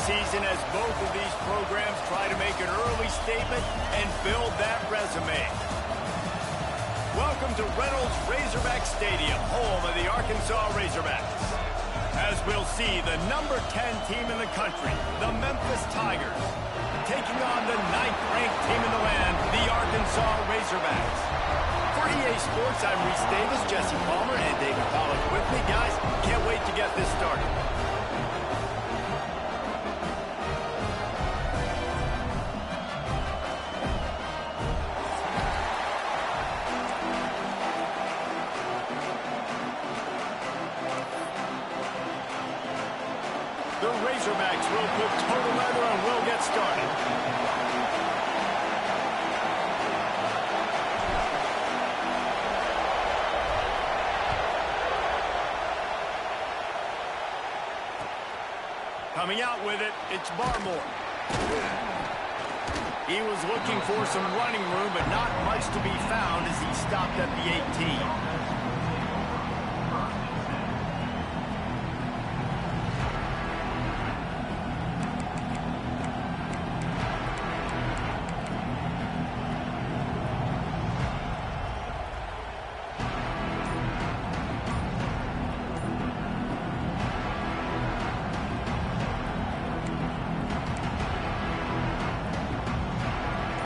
season as both of these programs try to make an early statement and build that resume. Welcome to Reynolds Razorback Stadium, home of the Arkansas Razorbacks. As we'll see, the number 10 team in the country, the Memphis Tigers, taking on the 9th-ranked team in the land, the Arkansas Razorbacks. For EA Sports, I'm Reese Davis, Jesse Palmer, and David Pollock with me. Guys, can't wait to get this started. The Razorbacks will put total leather and will get started. Coming out with it, it's Barmore. He was looking for some running room, but not much to be found as he stopped at the 18.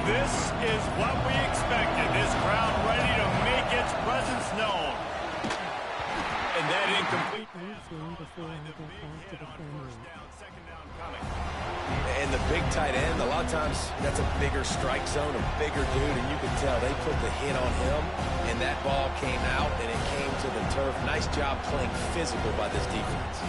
This is what we expected. This crowd ready to make its presence known. And that incomplete pass before the big hit on first down, second down coming. And the big tight end, a lot of times that's a bigger strike zone, a bigger dude, and you can tell they put the hit on him, and that ball came out, and it came to the turf. Nice job playing physical by this defense.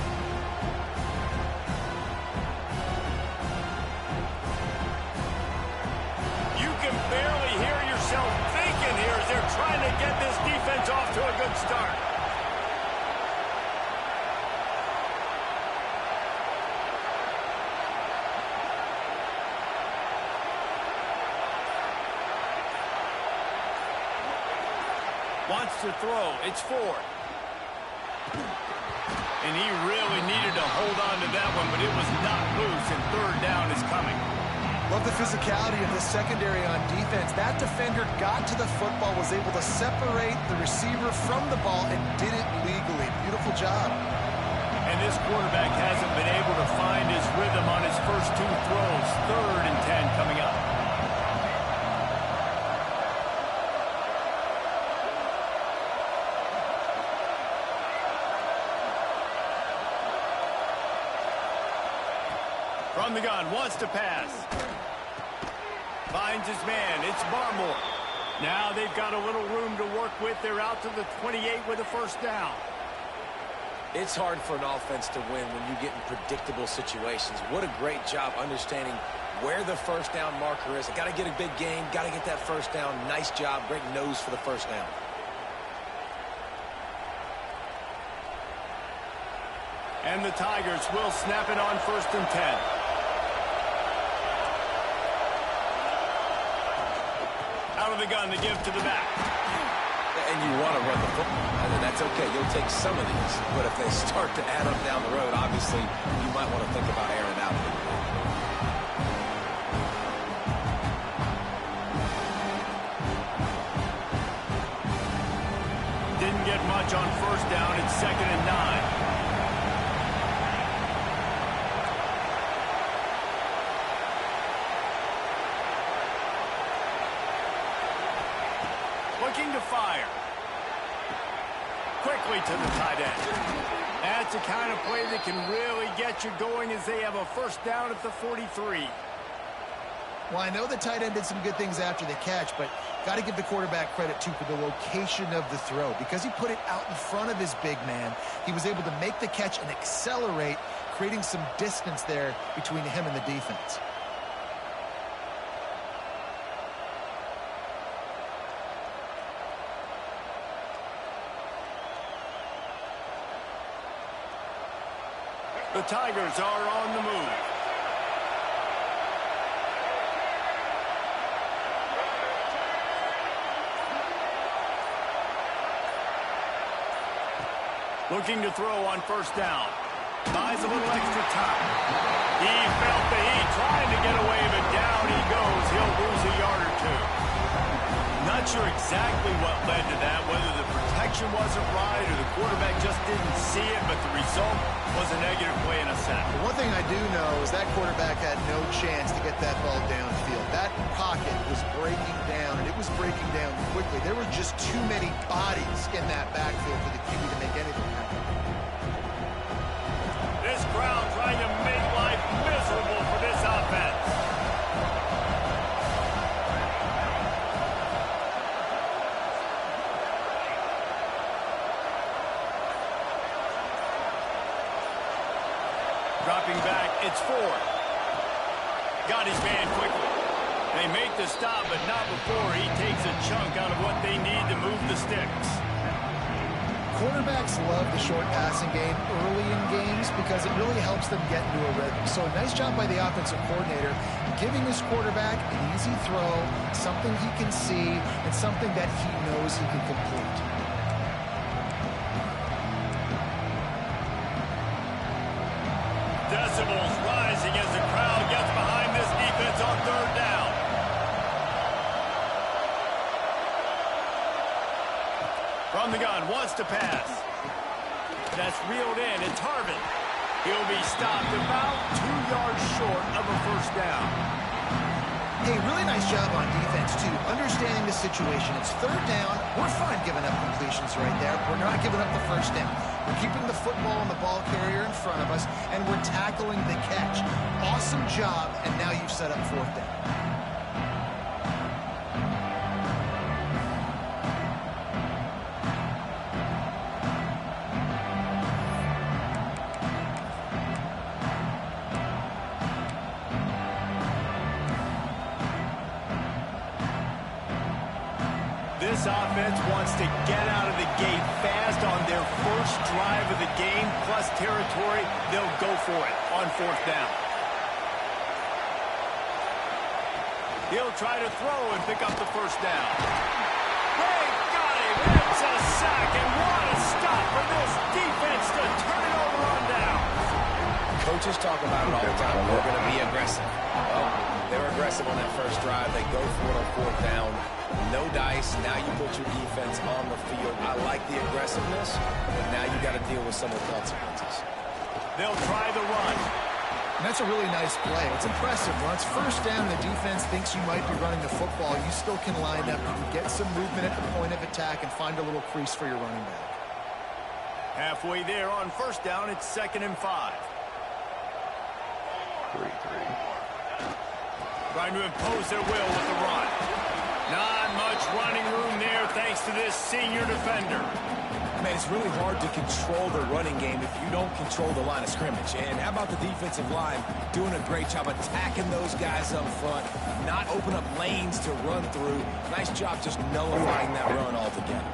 Barely hear yourself thinking here as they're trying to get this defense off to a good start. Wants to throw. It's Ford. And he really needed to hold on to that one, but it was not loose, and third down is coming. Love the physicality of the secondary on defense. That defender got to the football, was able to separate the receiver from the ball, and did it legally. Beautiful job. And this quarterback hasn't been able to find his rhythm on his first two throws. 3rd and 10 coming up. From the gun, wants to pass. Finds his man. It's Barmore. Now they've got a little room to work with. They're out to the 28 with a first down. It's hard for an offense to win when you get in predictable situations. What a great job understanding where the first down marker is. I got to get a big gain. Got to get that first down. Nice job. Great nose for the first down. And the Tigers will snap it on 1st and 10. Out of the gun to give to the back. And you want to run the football. And that's okay. You'll take some of these. But if they start to add up down the road, obviously, you might want to think about airing out a little bit. Didn't get much on first down. It's 2nd and 9. Looking to fire. Quickly to the tight end. That's the kind of play that can really get you going as they have a first down at the 43. Well, I know the tight end did some good things after the catch, but got to give the quarterback credit, too, for the location of the throw. Because he put it out in front of his big man, he was able to make the catch and accelerate, creating some distance there between him and the defense. The Tigers are on the move. Looking to throw on first down. buys a little extra time. He felt the heat, trying to get away, but down he goes. He'll lose a yard or two. Not sure exactly what led to that, whether the protection wasn't right or the quarterback just didn't see it, but the result was a negative play and a sack. The one thing I do know is that quarterback had no chance to get that ball downfield. That pocket was breaking down, and it was breaking down quickly. There were just too many bodies in that backfield for the QB to make anything happen. This crowd trying to make life miserable for this offense. Dropping back, it's 4. Got his man quickly. They make the stop, but not before he takes a chunk out of what they need to move the sticks. Quarterbacks love the short passing game early in games because it really helps them get into a rhythm. So a nice job by the offensive coordinator giving his quarterback an easy throw, something he can see, and something that he knows he can complete. Decibels rising as the crowd gets behind this defense on 3rd down. From the gun, wants to pass. That's reeled in. It's Harvin. He'll be stopped about 2 yards short of a 1st down. Hey, really nice job on defense, too. Understanding the situation. It's 3rd down. We're fine giving up completions right there. We're not giving up the 1st down. We're keeping the football and the ball carrier in front of us, and we're tackling the catch. Awesome job, and now you've set up 4th down. This offense wants to get out of the gate fast on their first drive of the game, plus territory. They'll go for it on 4th down. He'll try to throw and pick up the 1st down. They got him. It's a sack, and what a stop for this defense to turn it over on down. Coaches talk about it all the time. We're going to be aggressive. Well, they're aggressive on that first drive. They go for it on 4th down. No dice. Now you put your defense on the field. I like the aggressiveness, but now you got to deal with some of the consequences. They'll try the run. And that's a really nice play. It's impressive. Once 1st down, the defense thinks you might be running the football. You still can line up. You can get some movement at the point of attack and find a little crease for your running back. Halfway there on 1st down, it's 2nd and 5. 3-3. Trying to impose their will with the run. Not much running room there thanks to this senior defender. Man, it's really hard to control the running game if you don't control the line of scrimmage. And how about the defensive line doing a great job attacking those guys up front, not open up lanes to run through. Nice job just nullifying that run altogether.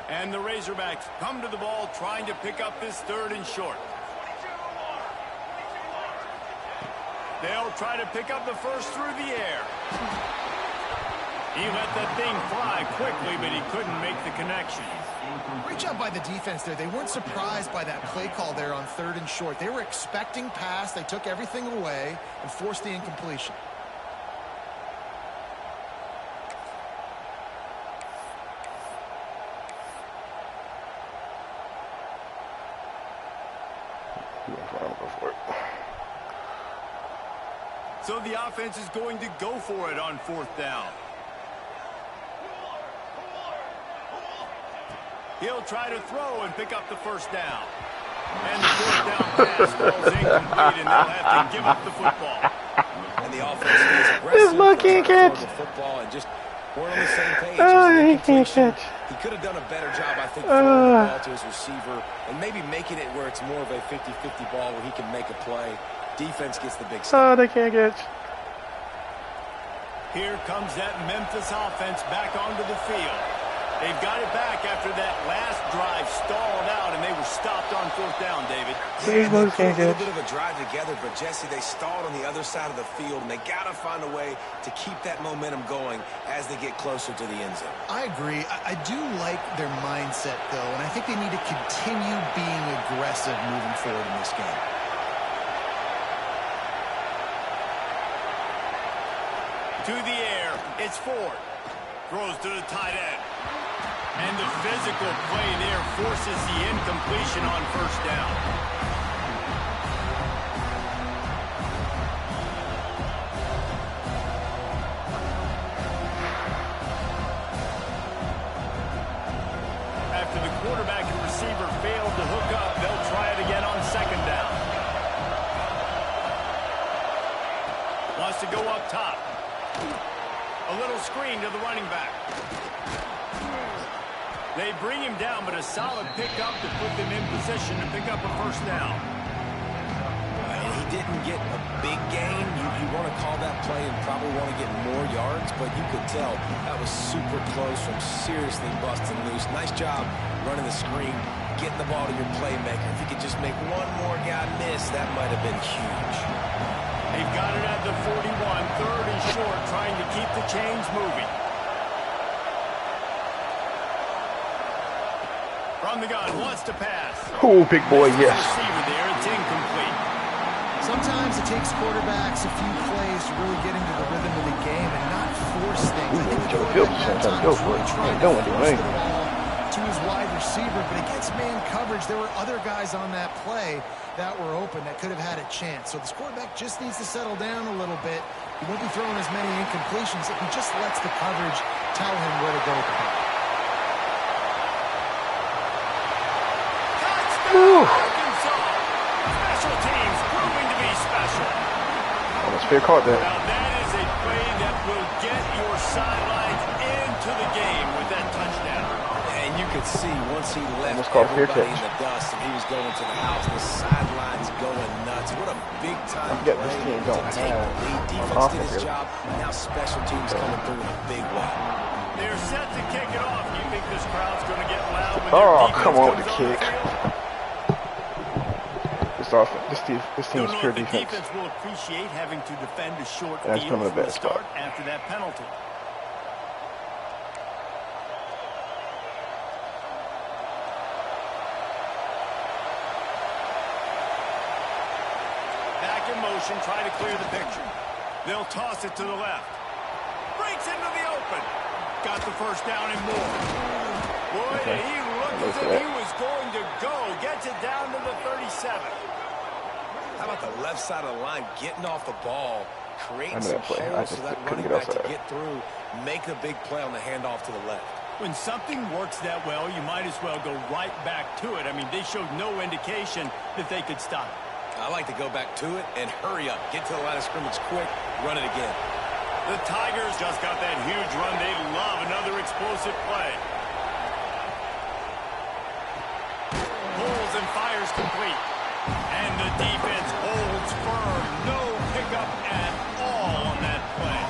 And the Razorbacks come to the ball trying to pick up this 3rd and short. They'll try to pick up the 1st through the air. He let that thing fly quickly, but he couldn't make the connection. Great job by the defense there. They weren't surprised by that play call there on 3rd and short. They were expecting pass. They took everything away and forced the incompletion. So the offense is going to go for it on 4th down. He'll try to throw and pick up the 1st down. And the 4th down pass falls incomplete, and they'll have to give up the football. And the offense is aggressive. This ball can't catch. The football and just weren't on the same page. Oh, he can't catch. He could have done a better job, I think, throwing the ball to his receiver and maybe making it where it's more of a 50-50 ball where he can make a play. Defense gets the big stop. Oh, they can't catch. Here comes that Memphis offense back onto the field. They've got it back after that last drive stalled out, and they were stopped on 4th down, David. Yeah, they put a little bit of a drive together, but Jesse, they stalled on the other side of the field, and they got to find a way to keep that momentum going as they get closer to the end zone. I agree. I do like their mindset, though, and I think they need to continue being aggressive moving forward in this game. To the air, it's Ford. Throws to the tight end. And the physical play there forces the incompletion on 1st down. After the quarterback and receiver failed to hook up, they'll try it again on 2nd down. Wants to go up top. A little screen to the running back. They bring him down, but a solid pickup to put them in position to pick up a 1st down. And he didn't get a big gain. You want to call that play and probably want to get more yards, but you could tell that was super close from seriously busting loose. Nice job running the screen, getting the ball to your playmaker. If you could just make one more guy miss, that might have been huge. They've got it at the 41, 3rd and short, trying to keep the chains moving. From the gun, wants to pass. Oh, big boy, yes. Receiver there, it's incomplete. Sometimes it takes quarterbacks a few plays to really get into the rhythm of the game and not force things. I think the Joe Fields quarterback is trying to go for it. trying Don't to do force anything. the ball to his wide receiver, but against man coverage, there were other guys on that play that were open that could have had a chance. So this quarterback just needs to settle down a little bit. He won't be throwing as many incompletions if he just lets the coverage tell him where to go with the ball. Arkansas. Special teams proving to be special. Almost fair caught that. Now that is a play that will get your sidelines into the game with that touchdown. And you could see once he left Almost called fair everybody in catch. the dust and he was going to the house, the sidelines going nuts. What a big-time I forget play this team to don't take the have lead. an Defense did offense, his really. job. Now special teams coming through in a big way. They're set to kick it off. You think this crowd's going to get loud when Oh, their defense come on with comes the on kick. field? This team's Don't know pure if the defense. defense will appreciate having to defend a short That's field from the from the bad spot. start after that penalty. Back in motion, try to clear the picture. They'll toss it to the left. Breaks into the open. Got the 1st down and more. Boy, did he look as if he was going to go. Gets it down to the 37. How about the left side of the line getting off the ball, creating I know some that play. I holes just so that couldn't running get back to outside. get through, make the big play on the handoff to the left. When something works that well, you might as well go right back to it. I mean, they showed no indication that they could stop it. I like to go back to it and hurry up. Get to the line of scrimmage quick, run it again. The Tigers just got that huge run. They love another explosive play. Pulls and fires complete. And the defense holds firm. No pickup at all on that play.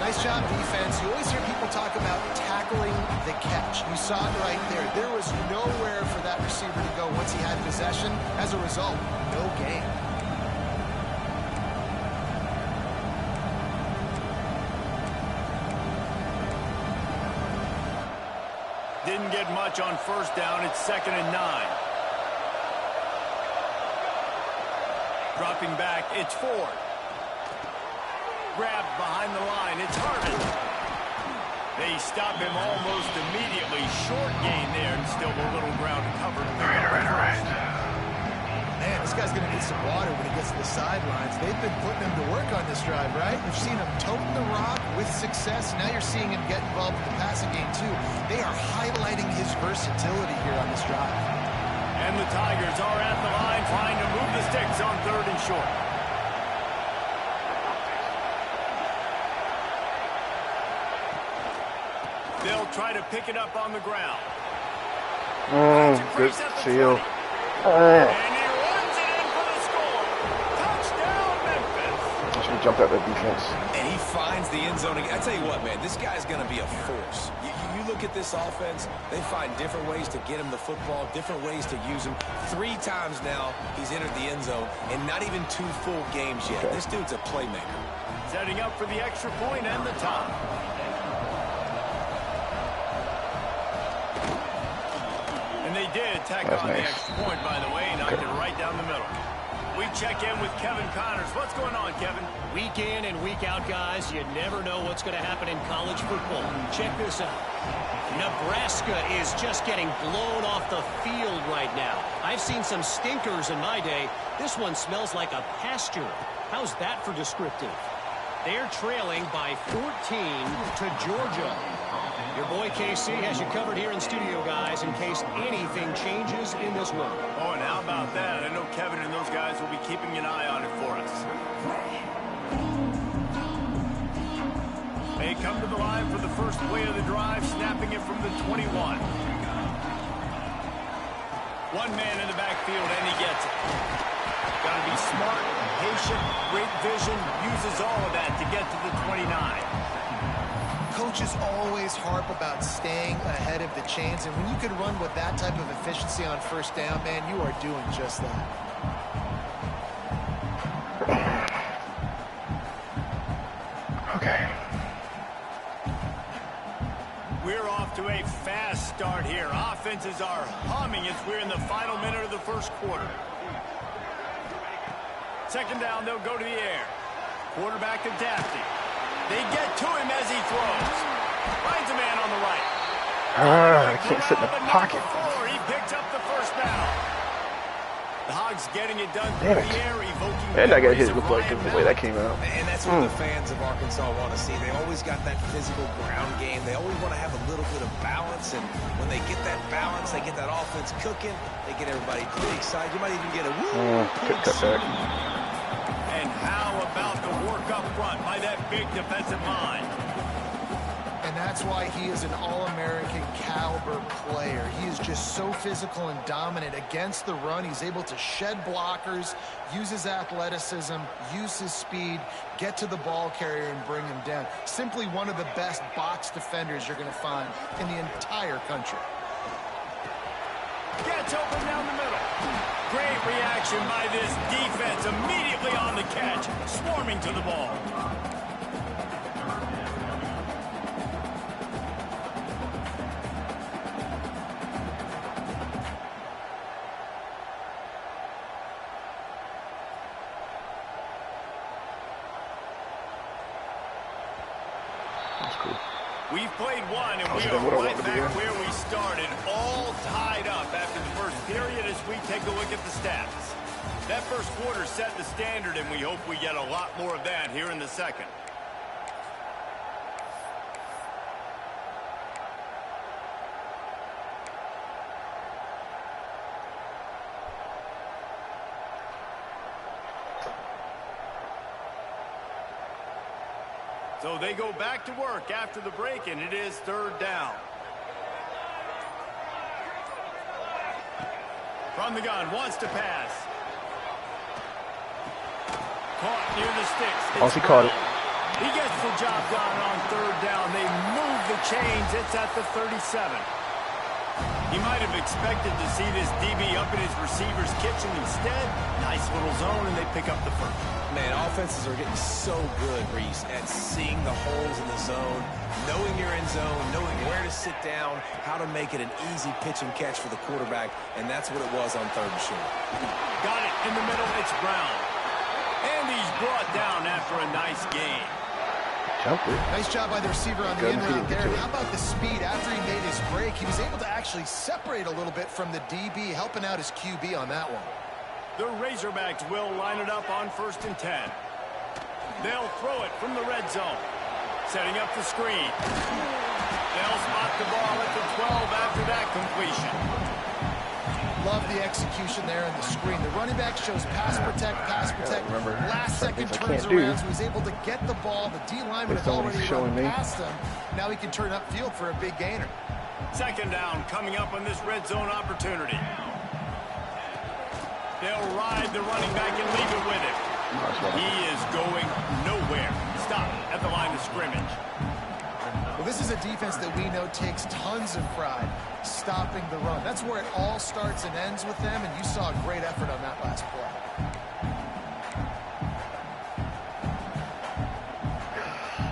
Nice job, defense. You always hear people talk about tackling the catch. You saw it right there. There was nowhere for that receiver to go once he had possession. As a result, no gain. Didn't get much on 1st down. It's 2nd and 9. Dropping back, it's Ford. Grabbed behind the line, it's Harden. They stop him almost immediately. Short gain there, and still a little ground to cover. Right. Man, this guy's going to need some water when he gets to the sidelines. They've been putting him to work on this drive, right? You've seen him toting the rock with success. Now you're seeing him get involved in the passing game, too. They are highlighting his versatility here on this drive. And the Tigers are at the line trying to move the sticks on 3rd and short. They'll try to pick it up on the ground. Good seal. And he runs it in for the score. Touchdown, Memphis. I should have jumped out the defense. And he finds the end zone. I tell you what, man, this guy's going to be a force. You look at this offense, they find different ways to get him the football, different ways to use him. 3 times now he's entered the end zone, and not even 2 full games yet. Okay. This dude's a playmaker. Setting up for the extra point and the top. And they did tack on the extra point, by the way, knocked it right down the middle. We check in with Kevin Connors. What's going on, Kevin? Week in and week out, guys, you never know what's going to happen in college football. Check this out. Nebraska is just getting blown off the field right now. I've seen some stinkers in my day. This one smells like a pasture. How's that for descriptive? They're trailing by 14 to Georgia. Your boy KC has you covered here in studio, guys, in case anything changes in this one. Oh, and how about that? I know Kevin and those guys will be keeping an eye on it for us. They come to the line for the first play of the drive, snapping it from the 21. One man in the backfield, and he gets it. Got to be smart, patient, great vision, uses all of that to get to the 29. Coaches always harp about staying ahead of the chains, and when you can run with that type of efficiency on first down, man, you are doing just that. Okay. We're off to a fast start here. Offenses are humming as we're in the final minute of the first quarter. Second down, they'll go to the air. Quarterback adapting. They get to him as he throws. Finds a man on the right. I can't sit in the pocket. He picks up the first down. The Hogs getting it done through Damn it. the air, evoking And I got hit memories with of like Ryan the way that came out. And that's what the fans of Arkansas want to see. They always got that physical ground game. They always want to have a little bit of balance. And when they get that balance, they get that offense cooking. They get everybody pretty excited. You might even get a woo. Cut back. And how about the work up front by that big defensive line? And that's why he is an all-American caliber player. He is just so physical and dominant against the run. He's able to shed blockers, use his athleticism, use his speed, get to the ball carrier and bring him down. Simply one of the best box defenders you're going to find in the entire country. Gets open down the middle. Great reaction by this defense. Immediately on the catch, swarming to the ball. That's cool. We've played one, and we are right back where we started, all tied up after the first period as we take a look at the stats. That first quarter set the standard, and we hope we get a lot more of that here in the second. So they go back to work after the break, and it is third down. From the gun, wants to pass. Caught near the sticks. Once he caught it. He gets the job done on third down. They move the chains. It's at the 37. He might have expected to see this DB up in his receiver's kitchen. Instead, nice little zone, and they pick up the first. Man, offenses are getting so good, Reese, at seeing the holes in the zone, knowing your end zone, knowing where to sit down, how to make it an easy pitch and catch for the quarterback, and that's what it was on third and short. Got it in the middle. It's Brown. And he's brought down after a nice gain. Jumped it. Nice job by the receiver on the Good in route there. feeding. How about the speed after he made his break? He was able to actually separate a little bit from the DB, helping out his QB on that one. The Razorbacks will line it up on 1st and 10. They'll throw it from the red zone. Setting up the screen. They'll spot the ball at the 12 after that completion. Love the execution there in the screen. The running back shows pass protect. Remember, Last second things I turns can't do. around, so he's able to get the ball. The D lineman It's has always already showing run me. past him. Now he can turn upfield for a big gainer. Second down coming up on this red zone opportunity. They'll ride the running back and leave it with him. He is going nowhere. Stop at the line of scrimmage. Well, this is a defense that we know takes tons of pride stopping the run. That's where it all starts and ends with them, and you saw a great effort on that last play.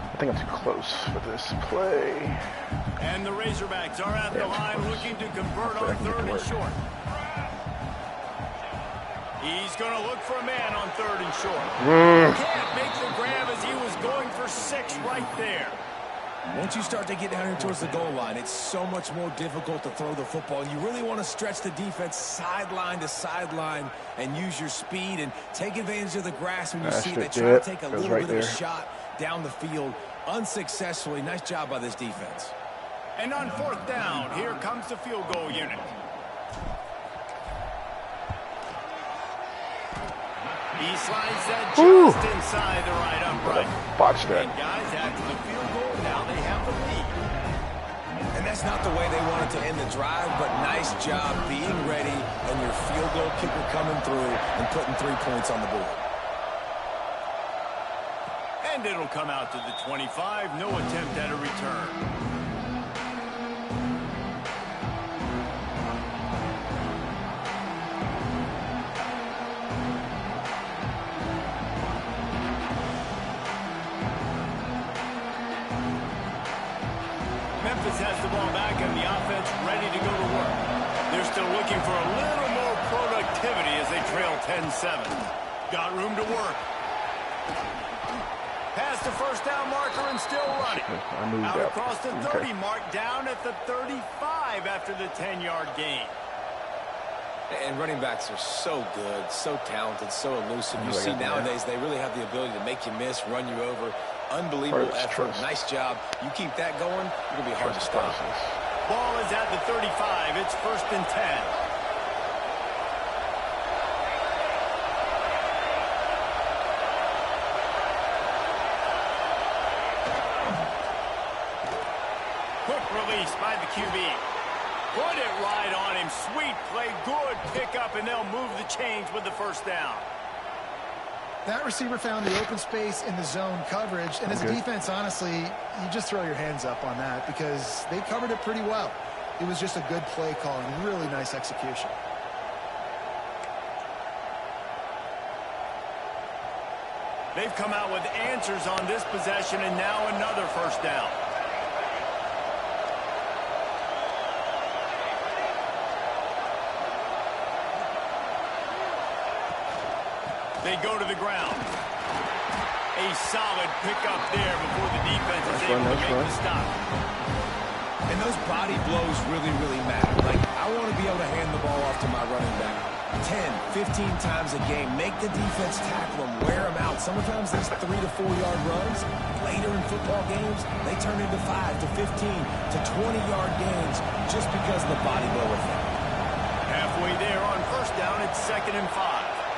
I think I'm too close for this play. And the Razorbacks are at the line looking to convert on 3rd and short. He's going to look for a man on 3rd and short. Can't make the grab as he was going for 6 right there. Once you start to get down here towards the goal line, it's so much more difficult to throw the football. You really want to stretch the defense sideline to sideline and use your speed and take advantage of the grass when you see they try to take a little bit of a shot down the field unsuccessfully. Nice job by this defense. And on 4th down, here comes the field goal unit. He slides that just inside the right upright. Botch that. And guys, after the field goal, now they have the lead. And that's not the way they wanted to end the drive, but nice job being ready and your field goal kicker coming through and putting 3 points on the board. And it'll come out to the 25. No attempt at a return. Memphis has the ball back and the offense ready to go to work. They're still looking for a little more productivity as they trail 10-7. Got room to work. Past the 1st down marker and still running. Out across the 30 mark, down at the 35 after the 10-yard gain. And running backs are so good, so talented, so elusive. You see nowadays they really have the ability to make you miss, run you over. Unbelievable effort. Nice job. You keep that going, it'll be hard to stop. Ball is at the 35. It's 1st and 10. Quick release by the QB. Put it right on him. Sweet play. Good pickup, and they'll move the chains with the 1st down. That receiver found the open space in the zone coverage, and as a defense, honestly, you just throw your hands up on that because they covered it pretty well. It was just a good play call and really nice execution. They've come out with answers on this possession, and now another 1st down. They go to the ground. A solid pickup there before the defense is able to make the stop. And those body blows really, really matter. Like, I want to be able to hand the ball off to my running back 10, 15 times a game. Make the defense tackle them, wear them out. Sometimes these 3 to 4 yard runs, later in football games, they turn into 5 to 15 to 20-yard gains just because of the body blow effect. Halfway there on 1st down, it's 2nd and 5.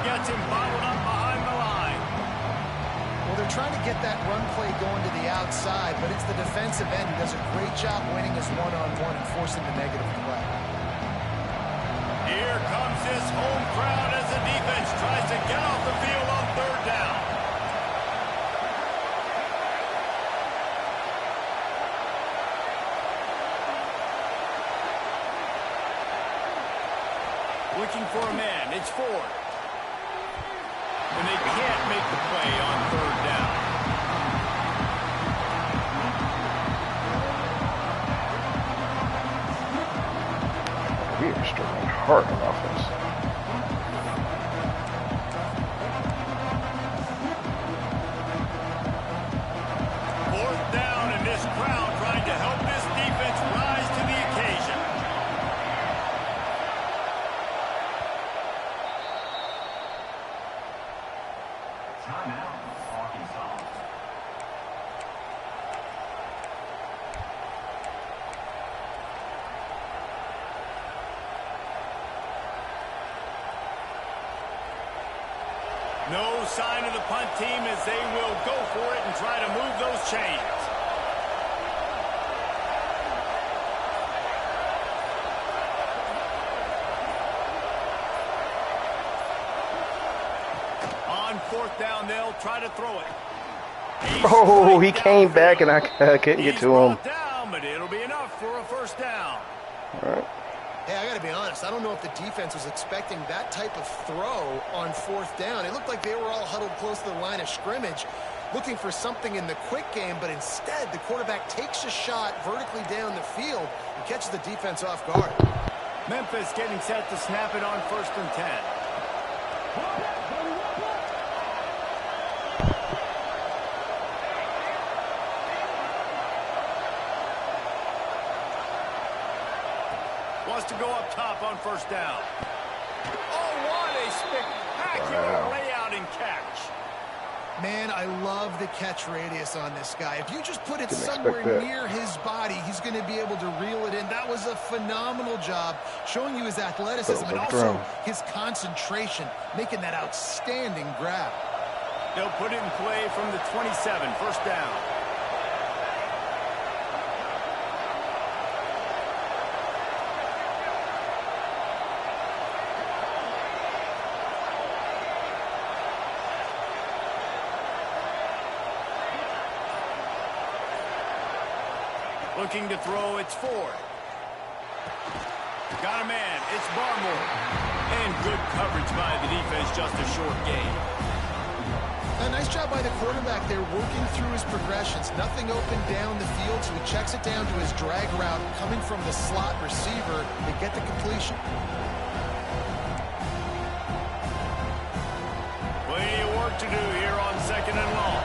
Gets him bottled up behind the line. Well, they're trying to get that run play going to the outside, but it's the defensive end who does a great job winning his one-on-one and forcing the negative play. Here comes his home crowd as the defense tries to get off the field on 3rd down. Looking for a man. It's Ford. And they can't make the play on 3rd down. We are struggling hard on offense. 4th down, and this crowd trying to help this defense rise to the occasion. sign of the punt team as they will go for it and try to move those chains. On fourth down, they'll try to throw it. Oh, he came back and I couldn't get to him. Down, but it'll be enough for a first down. All right. Hey, I got to be honest. I don't know if the defense was expecting that type of throw on fourth down. It looked like they were all huddled close to the line of scrimmage, looking for something in the quick game, but instead the quarterback takes a shot vertically down the field and catches the defense off guard. Memphis getting set to snap it on 1st and 10. Wants to go up top on 1st down. Oh, what a spectacular layout and catch. Man, I love the catch radius on this guy. If you just put it somewhere near his body, he's going to be able to reel it in. That was a phenomenal job, showing you his athleticism and also his concentration, making that outstanding grab. They'll put it in play from the 27, 1st down. Looking to throw, it's Ford. Got a man, it's Barmore. And good coverage by the defense, just a short gain. A nice job by the quarterback there, working through his progressions. Nothing open down the field, so he checks it down to his drag route, coming from the slot receiver to get the completion. Plenty of work to do here on 2nd and long.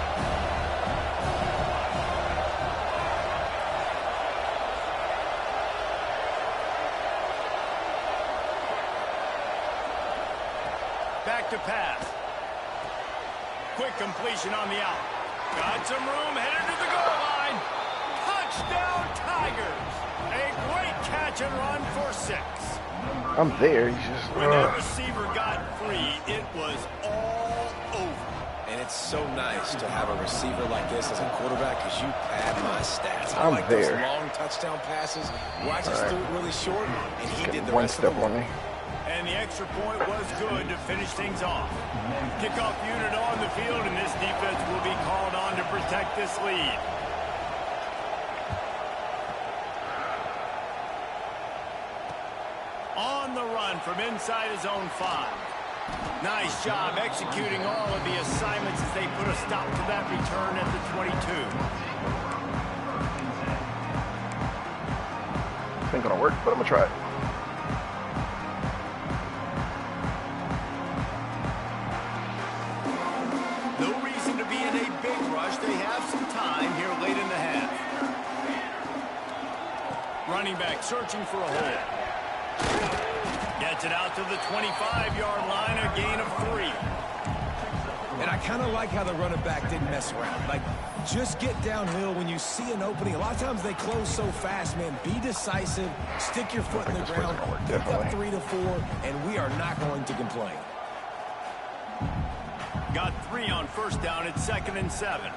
Back to pass. Quick completion on the out. Got some room, headed to the goal line. Touchdown, Tigers. A great catch and run for 6. I'm there. He's just... When that receiver got free, it was all over. And it's so nice to have a receiver like this as a quarterback because you pad my stats. I I'm like there. those long touchdown passes where I just threw it really short, and he did the one rest of step the on work. me. And the extra point was good to finish things off. Kickoff unit on the field, and this defense will be called on to protect this lead. On the run from inside his own 5. Nice job executing all of the assignments as they put a stop to that return at the 22. Ain't gonna work, but I'm gonna try it. No reason to be in a big rush. They have some time here late in the half. Running back searching for a hole. Gets it out to the 25-yard line, a gain of 3. And I kind of like how the running back didn't mess around. Like, just get downhill when you see an opening. A lot of times they close so fast, man. Be decisive. Stick your foot in the ground. Pick up 3 to 4, and we are not going to complain. Got 3 on 1st down. It's 2nd and 7.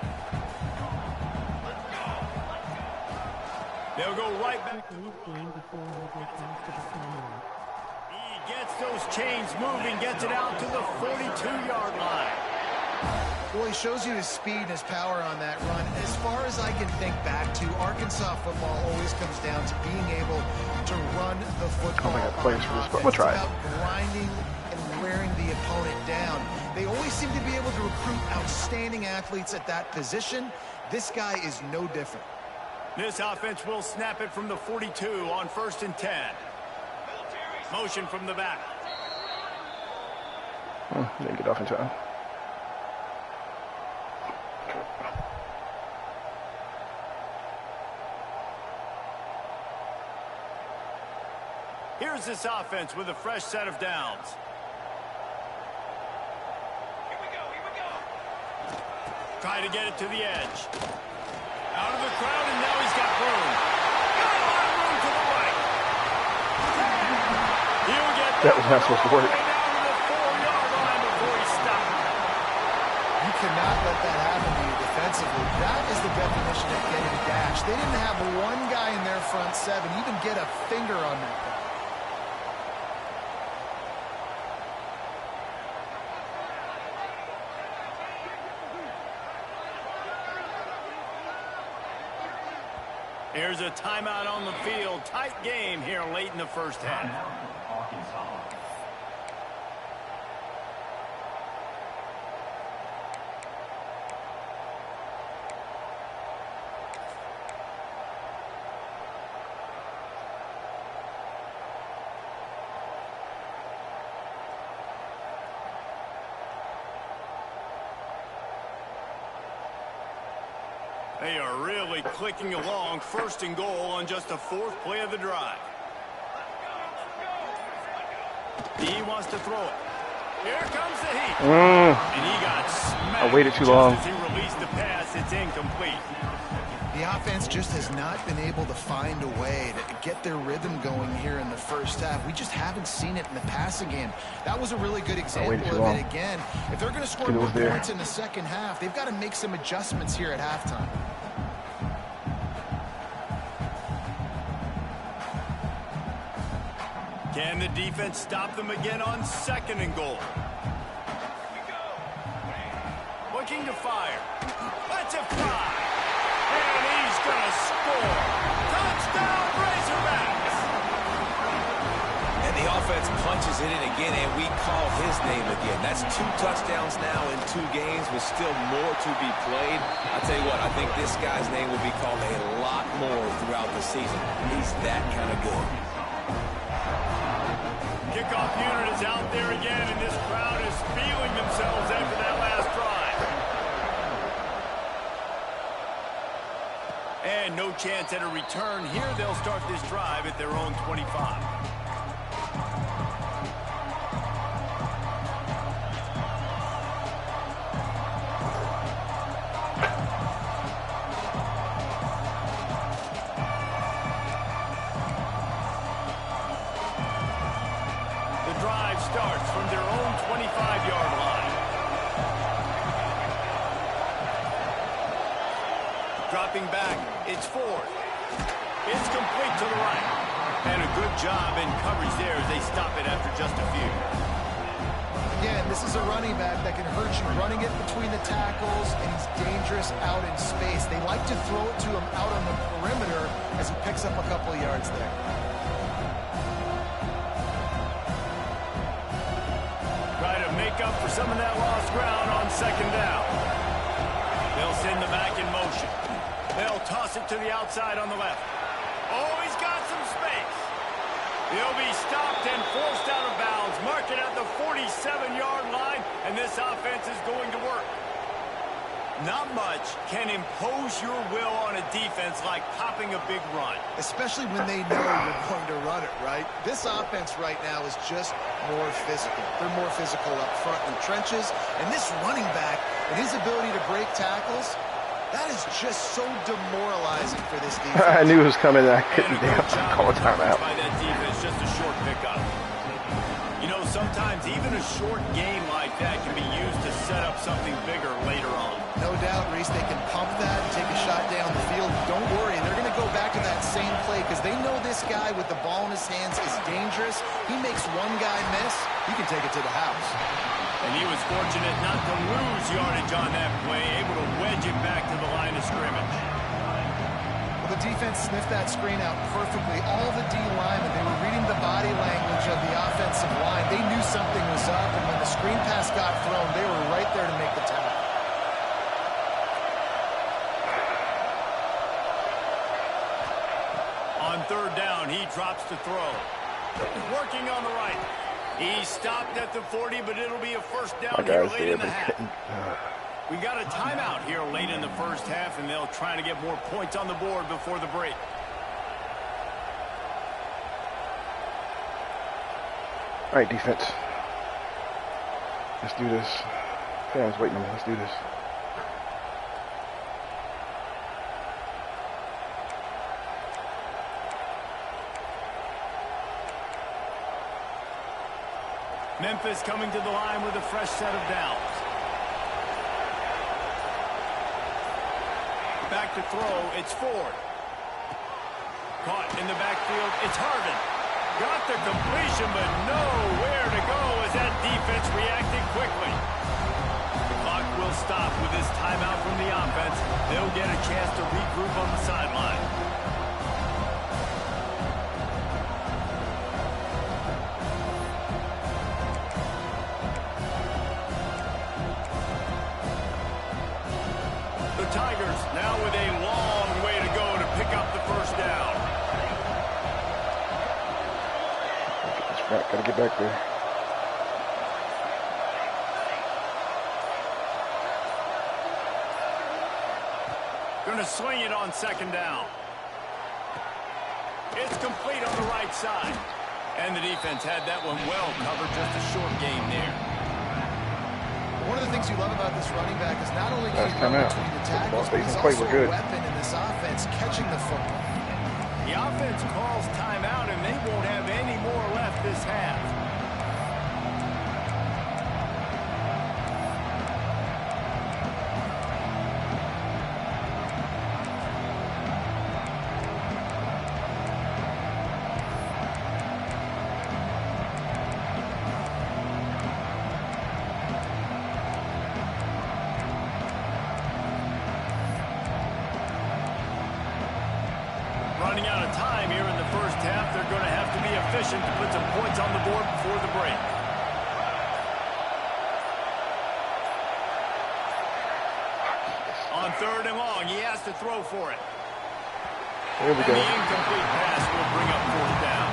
They'll go right back. He gets those chains moving, gets it out to the 42-yard line. Well, he shows you his speed and his power on that run. As far as I can think back to, Arkansas football always comes down to being able to run the football. I got plays for this, but we'll try it. It's about grinding and wearing the opponent down. They always seem to be able to recruit outstanding athletes at that position. This guy is no different. This offense will snap it from the 42 on 1st and 10. Motion from the back. Didn't get off in time. Here's this offense with a fresh set of downs. Here we go. Try to get it to the edge. Out of the crowd, and now he's got room. Got a lot of room to the right. He'll get That was not supposed to work. Way down to the 4-yard line before he stopped. They didn't have one guy in their front seven even get a finger on that guy. Here's a timeout on the field. Tight game here late in the first half. They are really clicking along. First and goal on just the fourth play of the drive. He wants to throw it. Here comes the heat. And he got smacked. I waited too long. Just as he released the pass, it's incomplete. The offense just has not been able to find a way to get their rhythm going here in the first half. We just haven't seen it in the passing game. That was a really good example of it again. If they're going to score more points in the second half, they've got to make some adjustments here at halftime. Can the defense stop them again on second and goal? Looking to fire. Let's it fly. And he's going to score. Touchdown, Razorbacks. And the offense punches it in again, and we call his name again. That's 2 touchdowns now in 2 games with still more to be played. I tell you what, I think this guy's name will be called a lot more throughout the season. He's that kind of good. Kickoff unit is out there again, and this crowd is feeling themselves after that last drive. And no chance at a return here. They'll start this drive at their own 25. Starts from their own 25-yard line. Dropping back, it's Ford. It's complete to the right. And a good job in coverage there as they stop it after just a few. Again, this is a running back that can hurt you running it between the tackles, and he's dangerous out in space. They like to throw it to him out on the perimeter as he picks up a couple of yards there. Make up for some of that lost ground on second down. They'll send the back in motion. They'll toss it to the outside on the left. Oh, he's got some space. He'll be stopped and forced out of bounds. Mark it at the 47-yard line, and this offense is going to work. Not much can impose your will on a defense like popping a big run. Especially when they know you're going to run it, right? This offense right now is just more physical. They're more physical up front in the trenches. And this running back and his ability to break tackles, that is just so demoralizing for this defense. I knew it was coming. I couldn't call a timeout. By that defense, just a short pickup. You know, sometimes even a short game like that can be used to set up something bigger later on. No doubt, Reese, they can pump that and take a shot down the field. Don't worry, they're going to go back to that same play because they know this guy with the ball in his hands is dangerous. He makes one guy miss, he can take it to the house. And he was fortunate not to lose yardage on that play, able to wedge it back to the line of scrimmage. Well, the defense sniffed that screen out perfectly. All the D linemen, they were reading the body language of the offensive line. They knew something was up, and when the screen pass got thrown, they were right there to make the tackle. On third down, he drops to throw. Working on the right. He stopped at the 40, but it'll be a first down here late in the half. We got a timeout here late in the first half, and they'll try to get more points on the board before the break. All right, defense. Let's do this. Fans waiting on me. Let's do this. Memphis coming to the line with a fresh set of downs. Back to throw, it's Ford. In the backfield, it's Harvin. Got the completion, but nowhere to go as that defense reacted quickly. The clock will stop with this timeout from the offense. They'll get a chance to regroup on the sideline. The Tigers now with a long way to go to pick up the first down. Gotta get back there. Gonna swing it on second down. It's complete on the right side. And the defense had that one well covered, just a short game there. One of the things you love about this running back is not only can he run between the tackles, but he's play also good. a weapon in this offense, catching the football. The offense calls timeout, and they won't have any more left this half. Running out of time here in the first half. They're going to have to be efficient to put some points on the board before the break. On third and long, he has to throw for it. There we And go. the incomplete pass will bring up fourth down.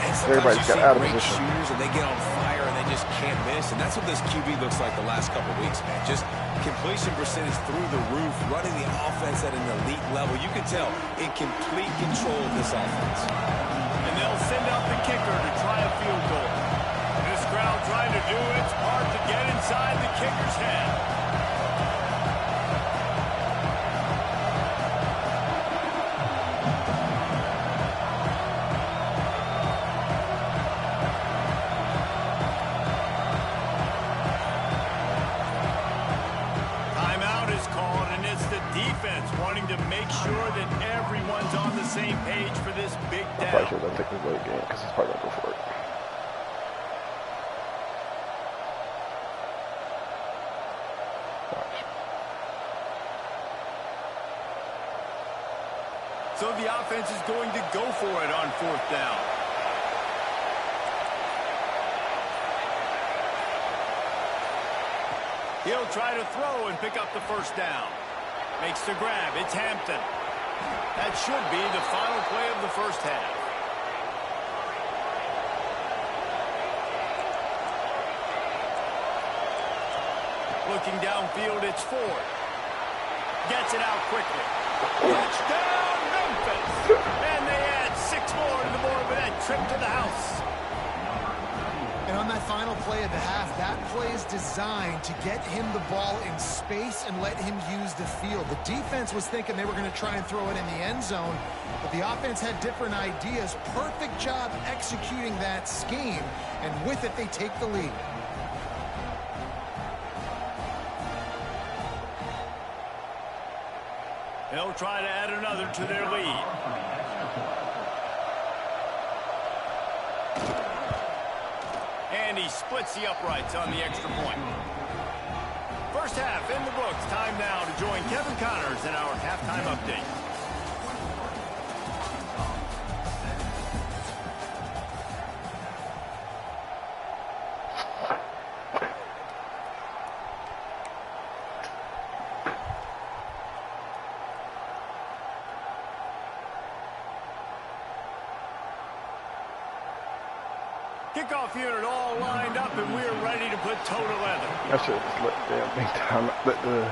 And sometimes Everybody's you got see out of great position. shooters and they get on fire and they just can't miss. And that's what this QB looks like the last couple of weeks, man. Just completion percentage through the roof, running the offense at an elite level. You can tell in complete control of this offense. And they'll send out the kicker to try a field goal. This crowd trying to do its part to get inside the kicker's head. Timeout is called, and it's the defense wanting to make sure that everyone's on the same page for this big I'm probably down. sure they'll take this late game because he's probably gonna go for it. Watch. So the offense is going to go for it on fourth down. He'll try to throw and pick up the first down. Makes the grab. It's Hampton. That should be the final play of the first half. Looking downfield, it's Ford. Gets it out quickly. Touchdown, Memphis! And they add 6 more to the board with that trip to the house. And on that final play of the half, that play is designed to get him the ball in space and let him use the field. The defense was thinking they were going to try and throw it in the end zone, but the offense had different ideas. Perfect job executing that scheme, and with it, they take the lead. They'll try to add another to their lead. And he splits the uprights on the extra point. First half in the books. Time now to join Kevin Connors in our halftime update. Kickoff unit all lined up, and we're ready to put toe to leather. I should just let the damn thing down. Let the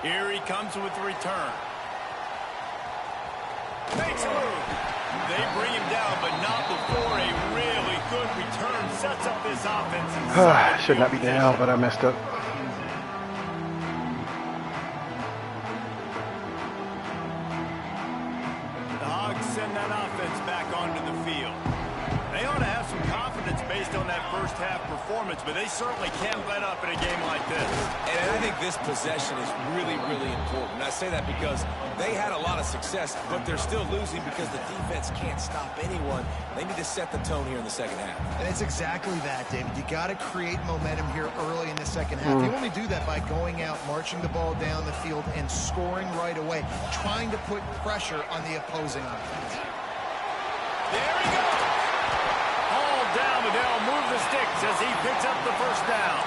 Here he comes with the return. Makes a move. They bring him down, but not before a really good return sets up this offense. should not be down, but I messed up. The Hogs send that offense back onto the field. They ought to have some confidence based on that first half performance. performance, but they certainly can't let up in a game like this. And I think this possession is really, really important. And I say that because they had a lot of success, but they're still losing because the defense can't stop anyone. They need to set the tone here in the second half. And it's exactly that, David. You got to create momentum here early in the second half. You only do that by going out, marching the ball down the field, and scoring right away, trying to put pressure on the opposing offense. There he goes. All down, but they'll move the sticks as he picks up the first down.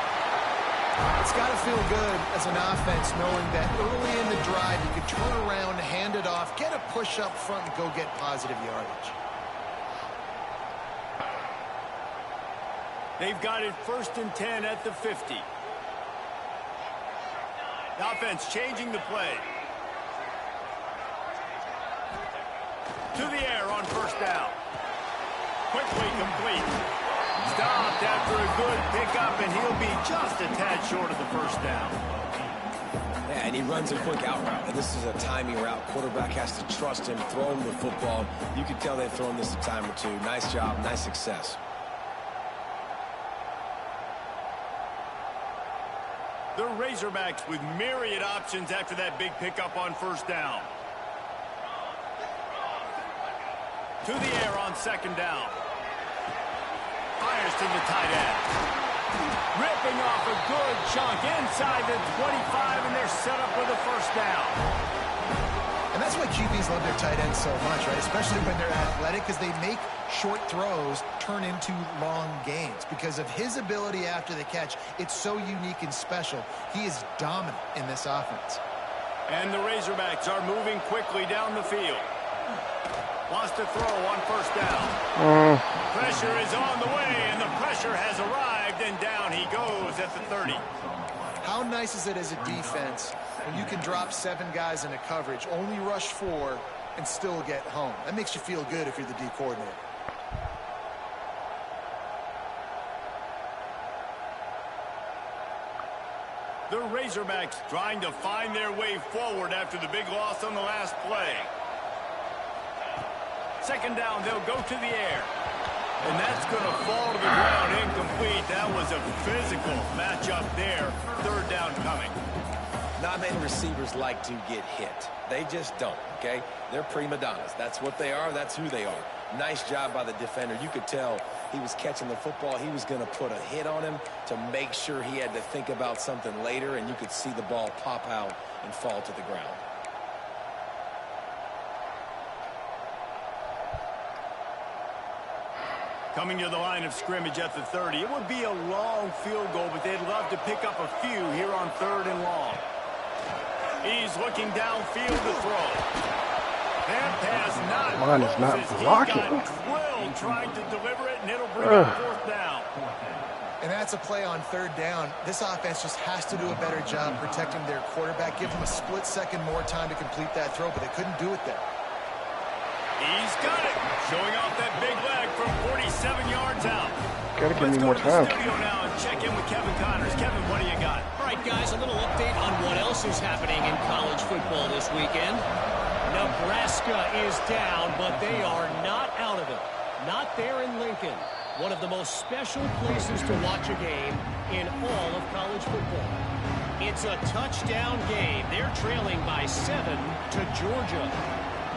It's got to feel good as an offense knowing that early in the drive you could turn around, hand it off, get a push up front, and go get positive yardage. They've got it 1st and 10 at the 50. The offense changing the play. To the air on 1st down. Quickly complete. Stopped after a good pickup, and he'll be just a tad short of the 1st down. Yeah, and he runs a quick out route. And this is a timing route. Quarterback has to trust him, throw him the football. You can tell they've thrown this a time or two. Nice job, nice success. The Razorbacks with myriad options after that big pickup on 1st down. To the air on 2nd down. Fires to the tight end. Ripping off a good chunk inside the 25, and they're set up with a 1st down. And that's why QBs love their tight ends so much, right? Especially when they're athletic, because they make short throws turn into long gains. Because of his ability after the catch, it's so unique and special. He is dominant in this offense. And the Razorbacks are moving quickly down the field. Wants to throw on 1st down. Pressure is on the way, and the pressure has arrived, and down he goes at the 30. How nice is it as a defense when you can drop 7 guys in a coverage, only rush 4, and still get home? That makes you feel good if you're the D coordinator. The Razorbacks trying to find their way forward after the big loss on the last play. 2nd down, they'll go to the air. And that's going to fall to the ground incomplete. That was a physical matchup there. 3rd down coming. Not many receivers like to get hit. They just don't, okay? They're prima donnas. That's what they are. That's who they are. Nice job by the defender. You could tell he was catching the football. He was going to put a hit on him to make sure he had to think about something later, and you could see the ball pop out and fall to the ground. Coming to the line of scrimmage at the 30. It would be a long field goal, but they'd love to pick up a few here on 3rd and long. He's looking downfield to throw. That pass not Mine is not close as blocking. He got drilled trying to deliver it, and it'll bring up 4th down. And that's a play on 3rd down. This offense just has to do a better job protecting their quarterback. Give them a split second more time to complete that throw, but they couldn't do it there. He's got it. Showing off that big leg from 47 yards out. Gotta give me Let's more go to time. the studio now and check in with Kevin Connors. Kevin, what do you got? All right, guys, a little update on what else is happening in college football this weekend. Nebraska is down, but they are not out of it. Not there in Lincoln. One of the most special places to watch a game in all of college football. It's a touchdown game. They're trailing by 7 to Georgia.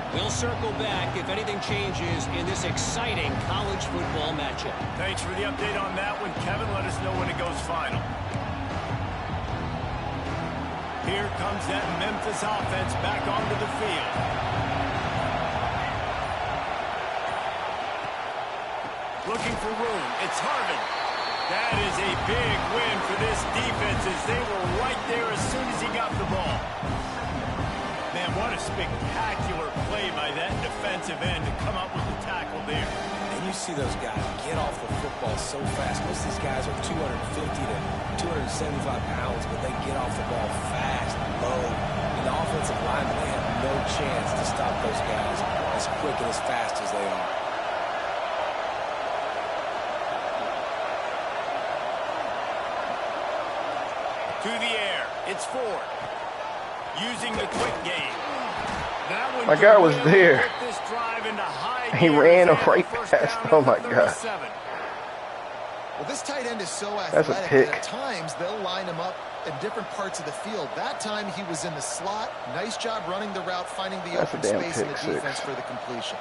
We'll circle back if anything changes in this exciting college football matchup. Thanks for the update on that one, Kevin. Let us know when it goes final. Here comes that Memphis offense back onto the field. Looking for room. It's Harvin. That is a big win for this defense as they were right there as soon as he got the ball. Man, what a spectacular play by that defensive end to come up with the tackle there. And you see those guys get off the football so fast. Most of these guys are 250 to 275 pounds, but they get off the ball fast, low. And the offensive linemen, they have no chance to stop those guys as quick and as fast as they are. To the air. It's Ford. Using the quick game. That one My guy was there. put this drive into high He gear ran as they have right the first past. down Oh at my the God. 37. Well, this tight end is so That's a athletic pick. that at times they'll line him up in different parts of the field. That time he was in the slot. Nice job running the route, finding the That's a open damn space in the pick defense six. for the completion.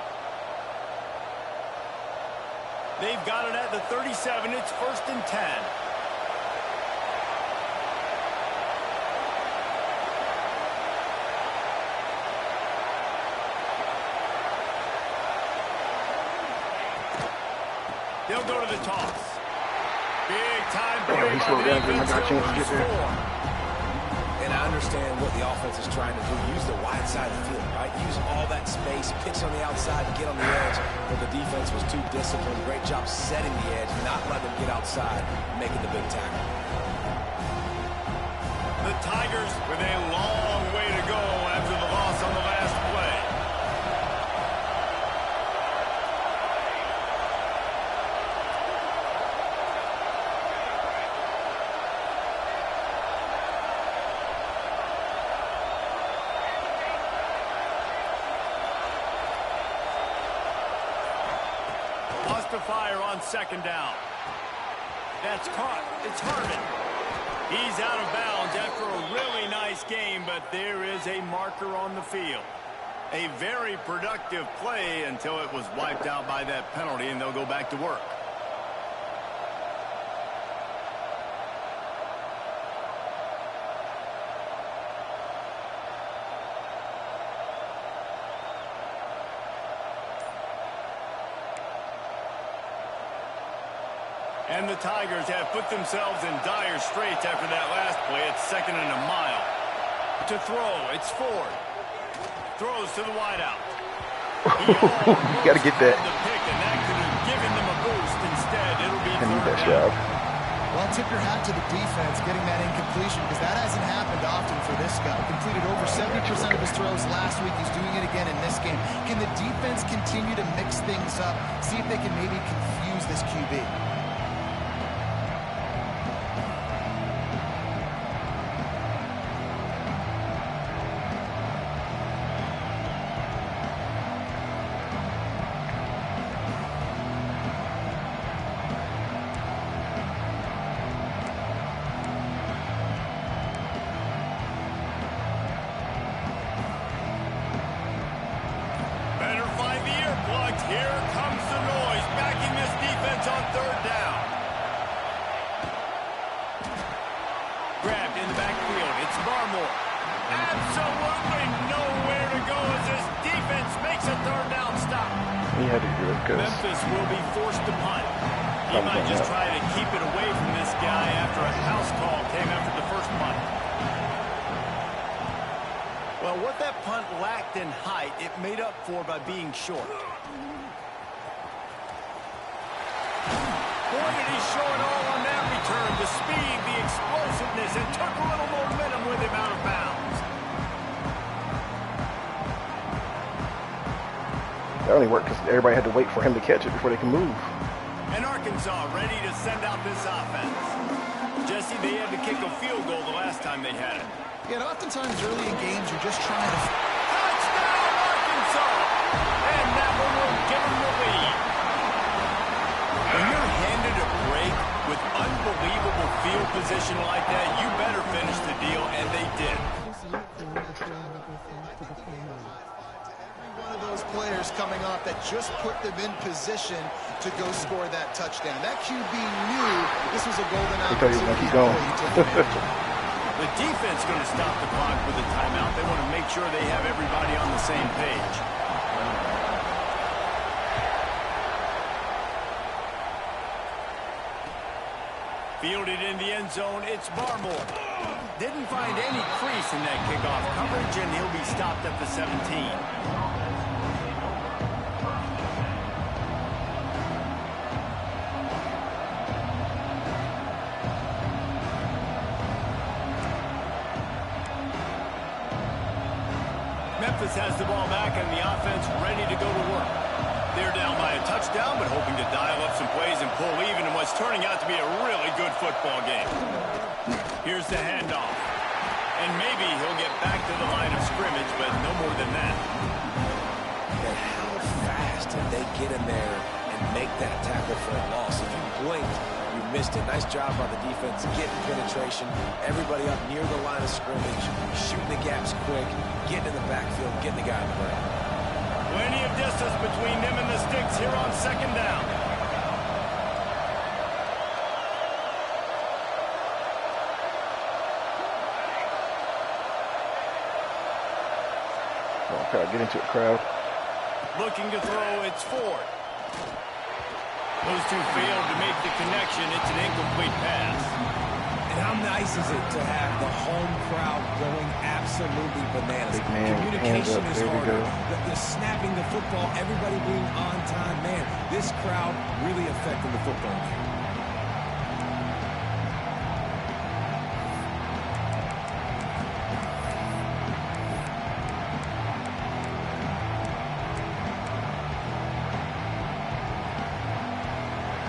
They've got it at the 37. It's 1st and 10. They'll go to the toss. Big time play Damn, he by slowed the down, gave him a defense. chance to get there. And I understand what the offense is trying to do. Use the wide side of the field, right? Use all that space, pitch on the outside, and get on the edge. But the defense was too disciplined. Great job setting the edge, not letting them get outside, making the big tackle. The Tigers with a long way to go after the loss on the last play. To fire on 2nd down. That's caught. It's Harmon. He's out of bounds after a really nice game, but there is a marker on the field. A very productive play until it was wiped out by that penalty, and they'll go back to work. And the Tigers have put themselves in dire straits after that last play. It's 2nd and a mile. To throw, it's Ford. Throws to the wideout. You got to get that. The pick, and that could have given them a boost. Instead, it'll be I need that 3rd down. job. Well, tip your hat to the defense getting that incompletion because that hasn't happened often for this guy. Completed over 70% of his throws last week. He's doing it again in this game. Can the defense continue to mix things up, see if they can maybe confuse this QB? Here comes the noise, backing this defense on 3rd down. Grabbed in the backfield. It's Barmore. Absolutely nowhere to go as this defense makes a 3rd down stop. He had to do it because Memphis will be forced to punt. He might just try to keep it away from this guy after a house call came after the first punt. Well, what that punt lacked in height, it made up for by being short. Boy, did he show it all on that return. The speed, the explosiveness, and took a little momentum with him out of bounds. that only worked because everybody had to wait for him to catch it before they can move. And Arkansas ready to send out this offense. Jesse, they had to kick a field goal the last time they had it. Yeah, and oftentimes early in games, you're just trying to... Touchdown, Arkansas! And that one will give them the lead. When you're handed a break with unbelievable field position like that, you better finish the deal, and they did. One of those players coming off that just put them in position to go score that touchdown. That QB knew this was a golden He told you to keep going. The defense going to stop the clock with a timeout. They want to make sure they have everybody on the same page. Fielded in the end zone, it's Barmore. Didn't find any crease in that kickoff coverage, and he'll be stopped at the 17. Memphis has the ball back and the offense ready to go to work. They're down by a touchdown, but hoping to dial up some plays and pull even in what's turning out to be a really good football game. Here's the handoff. And maybe he'll get back to the line of scrimmage, but no more than that. And how fast did they get in there and make that tackle for a loss? If you blinked, you you missed it. Nice job by the defense getting penetration. Everybody up near the line of scrimmage, shooting the gaps quick, getting in the backfield, getting the guy in the break. Plenty of distance between them and the sticks here on second down. Okay, get into a crowd. Looking to throw, it's Ford. Those two failed to make the connection. It's an incomplete pass. And how nice is it to have the home crowd going absolutely bananas? Big man, Communication hands up, is there we harder. go. The snapping the football, everybody being on time. Man, this crowd really affecting the football game.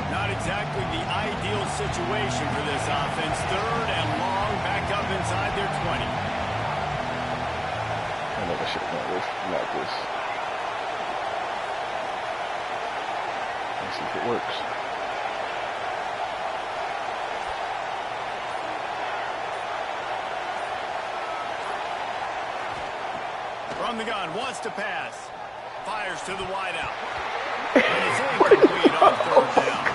Not exactly the ideal situation for this offense. Third and long, back up inside their 20. I know that shit not this. Let's see if it works. From the gun, wants to pass. Fires to the wideout. And it's incomplete on third down.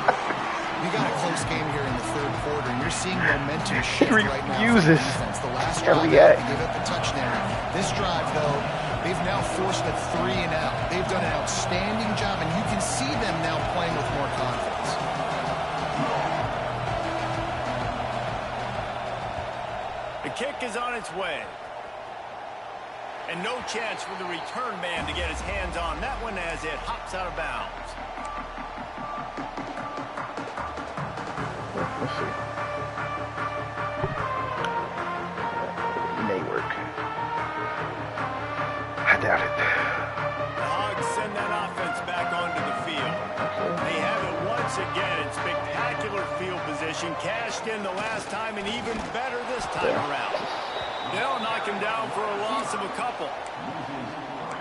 You got a close game here in the third quarter, and you're seeing momentum shift right now. refuses Defense. The last to drive they react. gave up a touchdown. This drive, though, they've now forced a 3-and-out. They've done an outstanding job, and you can see them now playing with more confidence. The kick is on its way. And no chance for the return man to get his hands on that one as it hops out of bounds. Let's see. It may work. I doubt it. The Hogs send that offense back onto the field. They have it once again in spectacular field position. Cashed in the last time and even better this time around. They'll knock him down for a loss of a couple.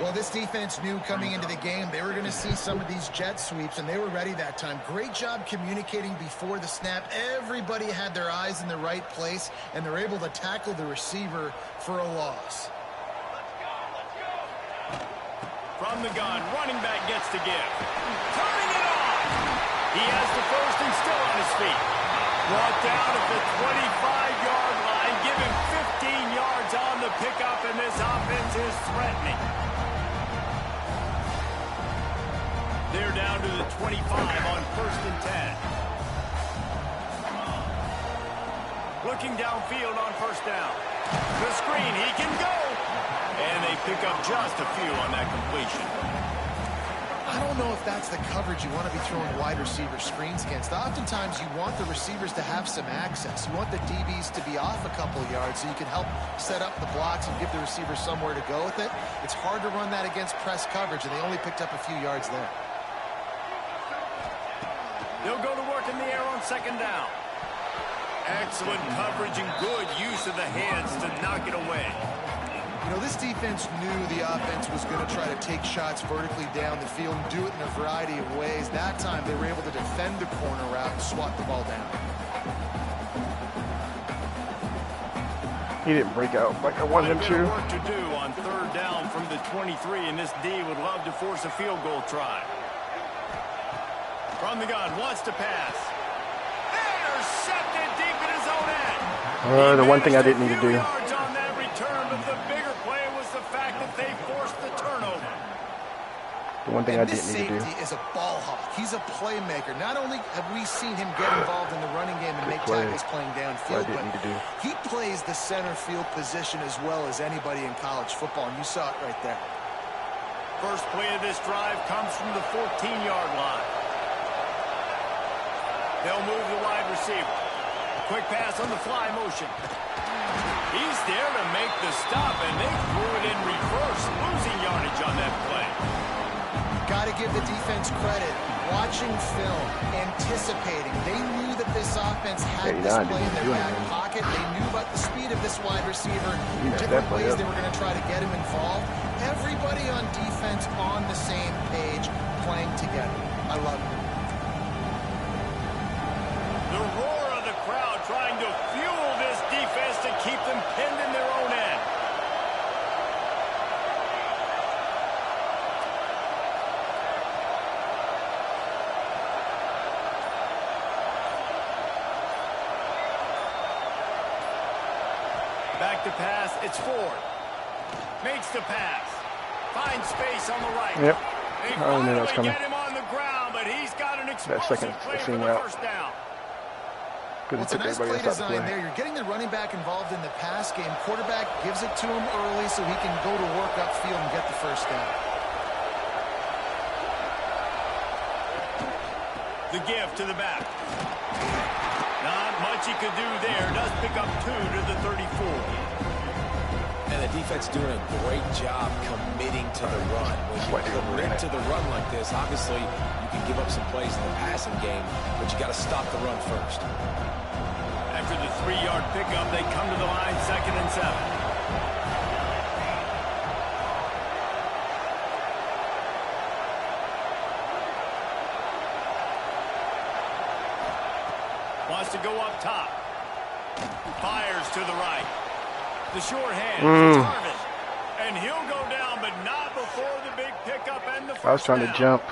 Well, this defense knew coming into the game they were going to see some of these jet sweeps, and they were ready that time. Great job communicating before the snap. Everybody had their eyes in the right place, and they're able to tackle the receiver for a loss. From the gun, running back gets to give. Turning it off. He has the first and still on his feet. Brought down at the 25-yard line. Give him 15 yards on the pickup, and this offense is threatening. They're down to the 25 on first and 10. Looking downfield on first down. The screen, he can go. And they pick up just a few on that completion. I don't know if that's the coverage you want to be throwing wide receiver screens against. Oftentimes, you want the receivers to have some access. You want the DBs to be off a couple of yards so you can help set up the blocks and give the receivers somewhere to go with it. It's hard to run that against press coverage, and they only picked up a few yards there. They'll go to work in the air on second down. Excellent coverage and good use of the hands to knock it away. You know, this defense knew the offense was going to try to take shots vertically down the field and do it in a variety of ways. That time, they were able to defend the corner route and swat the ball down. He didn't break out like I wanted him to. Work to do on third down from the 23, and this D would love to force a field goal try. From the gun, wants to pass. Intercepted deep in his own end. The one thing I didn't need to do. Yards on that return, but the bigger play was the fact that they forced the turnover. The one thing I didn't need to do. This safety is a ball hawk. He's a playmaker. Not only have we seen him get involved in the running game and make tackles playing downfield, but he plays the center field position as well as anybody in college football, and you saw it right there. First play of this drive comes from the 14-yard line. They'll move the wide receiver. Quick pass on the fly motion. He's there to make the stop, and they threw it in reverse, losing yardage on that play. Got to give the defense credit. Watching film, anticipating. They knew that this offense had this play in their back pocket. They knew about the speed of this wide receiver. Different ways they were going to try to get him involved. Everybody on defense on the same page, playing together. I love it. The roar of the crowd trying to fuel this defense to keep them pinned in their own end. Back to pass, it's Ford. Makes the pass. Finds space on the right. Yep. They I knew that was finally coming. get him on the ground, but he's got an explosive second play for seam the route. first down. Good Well, to it's a took nice everybody play inside the design play. there. You're getting the running back involved in the pass game. Quarterback gives it to him early so he can go to work upfield and get the first down. The give to the back. Not much he could do there. Does pick up 2 to the 34. And the defense doing a great job committing to the run. When you commit to the run like this, obviously you can give up some plays in the passing game, but you got to stop the run first. After the 3-yard pickup, they come to the line, 2nd and 7. Wants to go up top. Fires to the right. The short hand to Tarvin. And he'll go down, but not before the big pickup and the first I was trying to down. jump.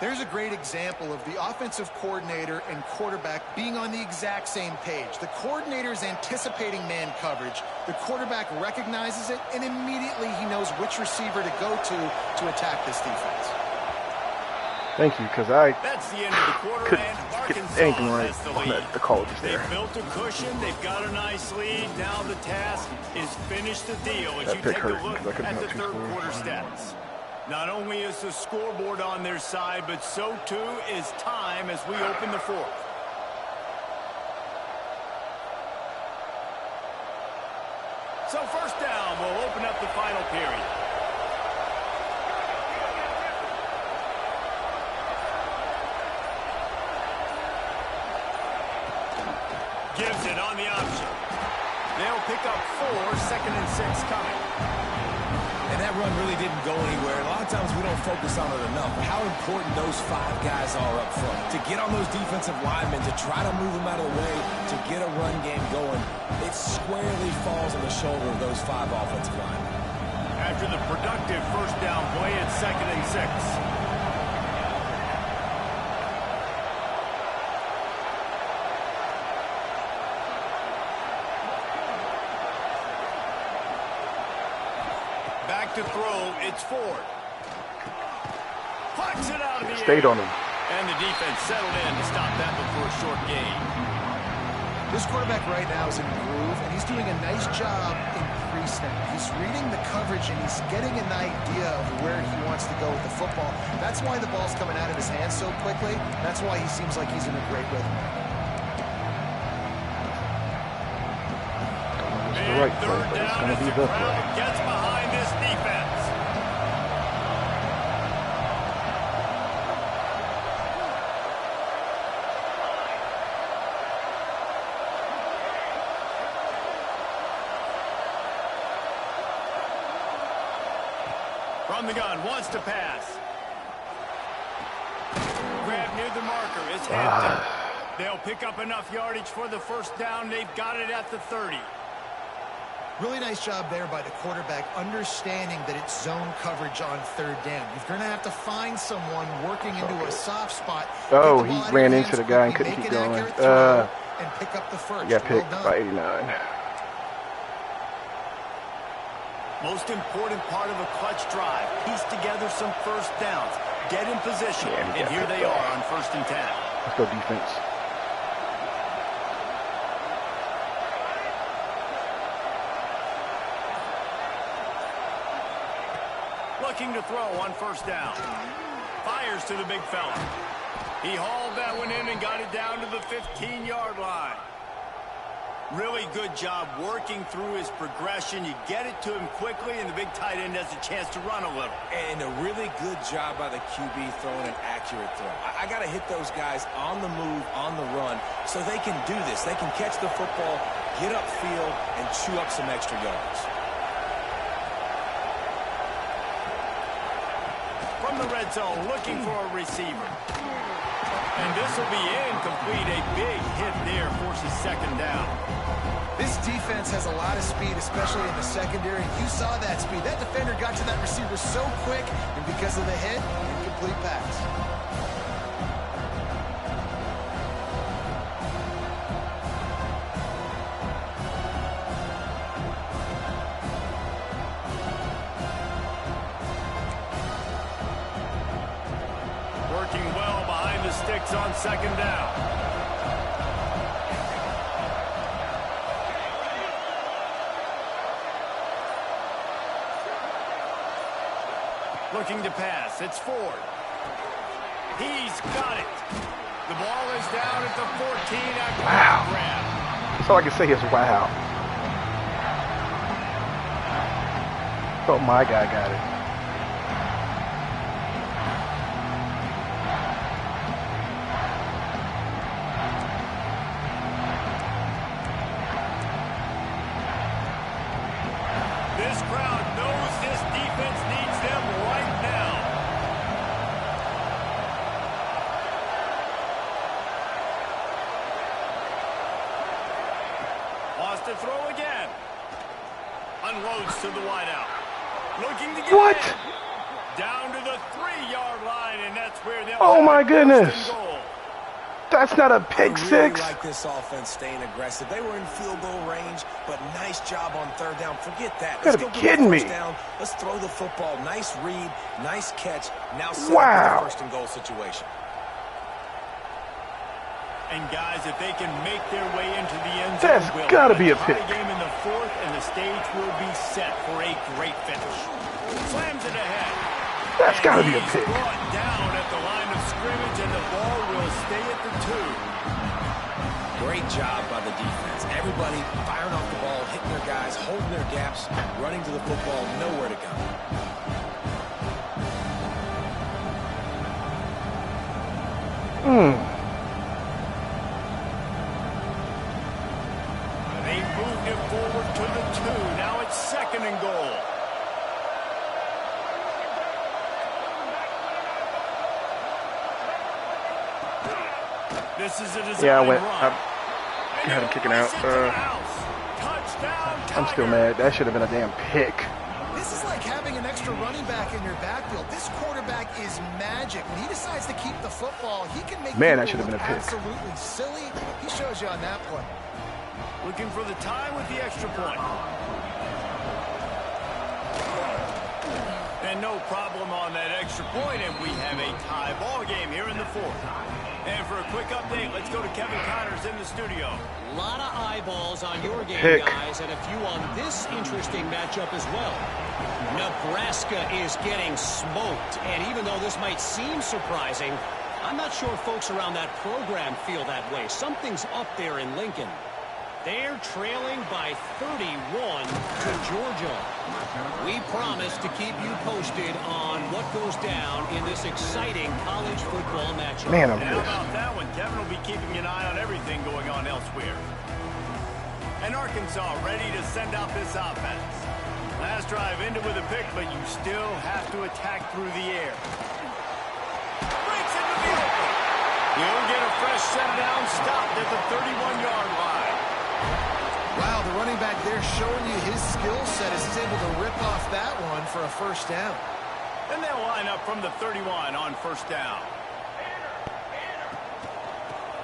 There's a great example of the offensive coordinator and quarterback being on the exact same page. The coordinator's anticipating man coverage. The quarterback recognizes it, and immediately he knows which receiver to go to attack this defense. Thank you, because I That's the end of the quarter, couldn't and get Arkansas anything right has the on lead. the call just They've there. built a cushion. They've got a nice lead. Now the task is finish the deal as That you pick take a hurt, look because I couldn't at the have two third scores. quarter stats. Not only is the scoreboard on their side, but so too is time as we open the fourth. So first down will open up the final period. Gives it on the option. They'll pick up 4, 2nd and 6 coming. And that run really didn't go anywhere. A lot of times we don't focus on it enough, but how important those 5 guys are up front. To get on those defensive linemen, to try to move them out of the way, to get a run game going, it squarely falls on the shoulder of those 5 offensive linemen. After the productive first down play, it's 2nd and 6. Back to throw, it's Ford. Flex it out of the Stayed air. on him. And the defense settled in to stop that before a short gain. This quarterback right now is in a groove, and he's doing a nice job in pre-snap. He's reading the coverage, and he's getting an idea of where he wants to go with the football. That's why the ball's coming out of his hands so quickly. That's why he seems like he's in a great rhythm. It's the right play, Third but it's down going as to be the the crowd play. gets behind this defense. From the gun, wants to pass. Grab near the marker. It's Hampton. They'll pick up enough yardage for the first down. They've got it at the 30. Really nice job there by the quarterback, understanding that it's zone coverage on third down. You're going to have to find someone working into a soft spot. Oh, Get the ball he out of ran your into hands the guy and quickly, couldn't make keep an going. accurate throw, and pick up the first. Got Well picked done. by 89. Most important part of a clutch drive. Piece together some first downs. Get in position. Yeah, he And got here they picked are off. on 1st and 10. Let's go defense. Looking to throw on first down. Fires to the big fella. He hauled that one in and got it down to the 15-yard line. Really good job working through his progression. You get it to him quickly, and the big tight end has a chance to run a little. And a really good job by the QB throwing an accurate throw. I got to hit those guys on the move, on the run, so they can do this. They can catch the football, get upfield, and chew up some extra yards. From the red zone, looking for a receiver. And this will be incomplete. A big hit there forces second down. This defense has a lot of speed, especially in the secondary. You saw that speed. That defender got to that receiver so quick, and because of the hit, incomplete pass. Working well behind the sticks on second down. Looking to pass. It's Ford. He's got it. The ball is down at the 14 after Wow. the grab. That's all I can say is wow. Oh, my guy got it. This crowd knows this defense needs them right now. Wants to throw again. Unloads to the wideout. Looking to get What? in. Down to the 3-yard line, and that's where they'll Oh, have my it, first and goodness. goal. That's not a I pick really six. like this offense staying aggressive. They were in field goal range, but nice job on third down. Forget that. You gotta Let's go be get kidding the first me. down. Let's throw the football. Nice read, nice catch. Now set Wow. up for the first and goal situation. And guys, if they can make their way into the end That's zone, we'll gotta have be a tie pick. game in the fourth, and the stage will be set for a great finish. Slams it ahead. That's And gotta be a he's pick. brought down at the line of scrimmage, and the ball will stay at the 2. Great job by the defense. Everybody firing off the ball, hitting their guys, holding their gaps, running to the football, nowhere to go. They moved it forward to the 2. Now it's second and goal. This is a design Yeah, I went. run. I had him kicking out. Touchdown, I'm still Tigers. mad. That should have been a damn pick. This is like having an extra running back in your backfield. This quarterback is magic. When he decides to keep the football, he can make Man, that people should have been look a pick. absolutely silly. He shows you on that play. Looking for the tie with the extra point. And no problem on that extra point, and we have a tie ball game here in the fourth. And for a quick update, let's go to Kevin Connors in the studio. A lot of eyeballs on your game, Pick. guys, and a few on this interesting matchup as well. Nebraska is getting smoked, and even though this might seem surprising, I'm not sure folks around that program feel that way. Something's up there in Lincoln. They're trailing by 31 to Georgia. We promise to keep you posted on what goes down in this exciting college football matchup. Man, I'm And how pissed. about that one? Kevin will be keeping an eye on everything going on elsewhere. And Arkansas ready to send out this offense. Last drive ended with a pick, but you still have to attack through the air. Breaks into the open. He'll get a fresh set down, stopped at the 31-yard line. Wow, the running back there showing you his skill set as he's able to rip off that one for a first down. And they'll line up from the 31 on first down.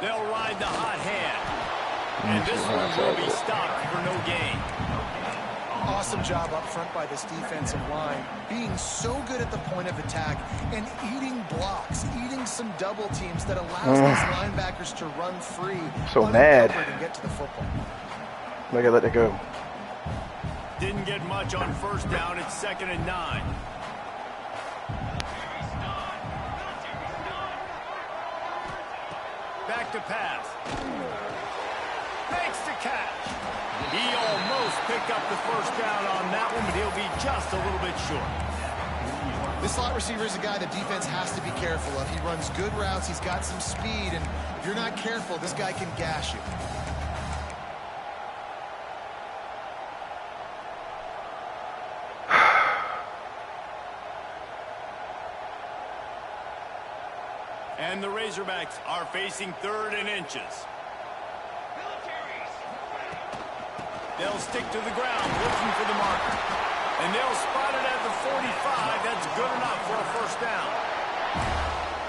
They'll ride the hot hand. And this one will be stopped for no gain. Awesome job up front by this defensive line, being so good at the point of attack and eating blocks, eating some double teams that allows these linebackers to run free. So mad. And get to the football. I gotta let that go. Didn't get much on first down. It's 2nd and 9. Back to pass. Makes the catch. He almost picked up the first down on that one, but he'll be just a little bit short. This slot receiver is a guy the defense has to be careful of. He runs good routes. He's got some speed, and if you're not careful, this guy can gash you. And the Razorbacks are facing 3rd and inches. They'll stick to the ground looking for the marker. And they'll spot it at the 45. That's good enough for a first down.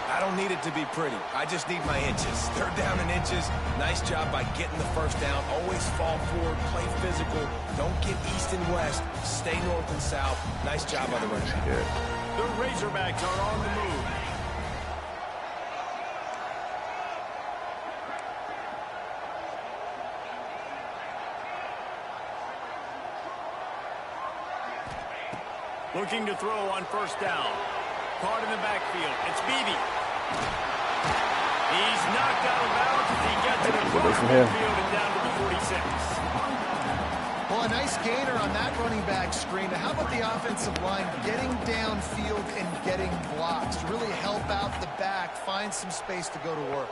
I don't need it to be pretty. I just need my inches. 3rd down and inches. Nice job by getting the first down. Always fall forward, play physical. Don't get east and west. Stay north and south. Nice job by the running back. The Razorbacks are on the move. Looking to throw on first down. Caught in the backfield. It's Beebe. He's knocked out of bounds as he gets it across the field and down to the 46. Well, a nice gainer on that running back screen. How about the offensive line getting downfield and getting blocks to really help out the back, find some space to go to work?